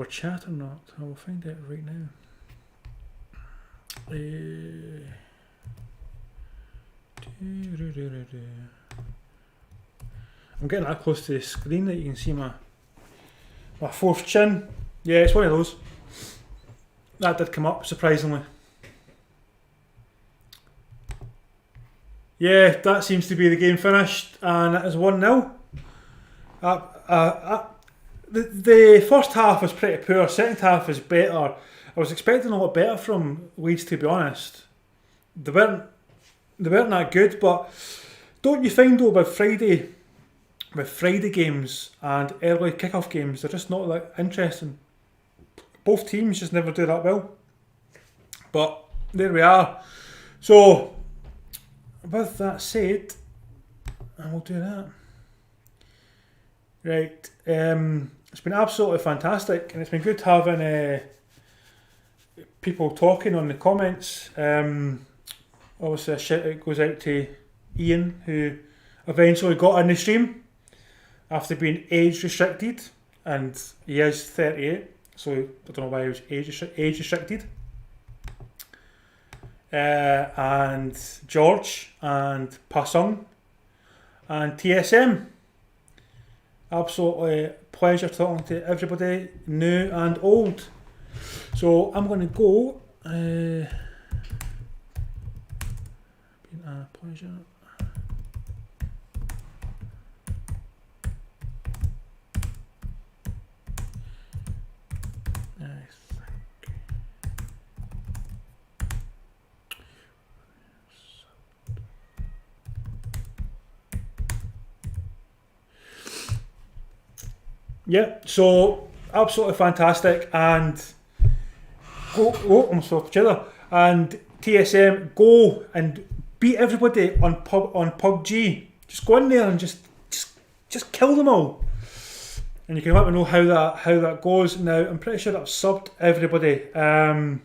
chat or not. I will find out right now. I'm getting that close to the screen that you can see my fourth chin. Yeah, it's one of those. That did come up, surprisingly. Yeah, that seems to be the game finished, and it is 1-0. The first half was pretty poor, second half was better. I was expecting a lot better from Leeds, to be honest. They weren't that good, but don't you find though with Friday games and early kick-off games, they're just not that interesting. Both teams just never do that well. But there we are. So with that said, and we'll do that. Right, it's been absolutely fantastic, and it's been good having people talking on the comments. Obviously, a shout out goes out to Ian, who eventually got in the stream after being age restricted, and he is 38, so I don't know why he was age restricted. And George and Pasung and TSM. Absolutely pleasure talking to everybody, new and old. So I'm going to go. Been a pleasure. Yeah, so absolutely fantastic, and almost off each other. And TSM, go and beat everybody on PUBG. Just go in there and just kill them all. And you can let me know how that goes. Now I'm pretty sure I've subbed everybody. Yeah,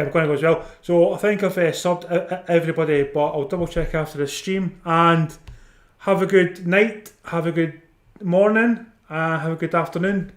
we're going to go as well. So I think I've subbed everybody, but I'll double check after the stream. And have a good night, have a good morning, have a good afternoon.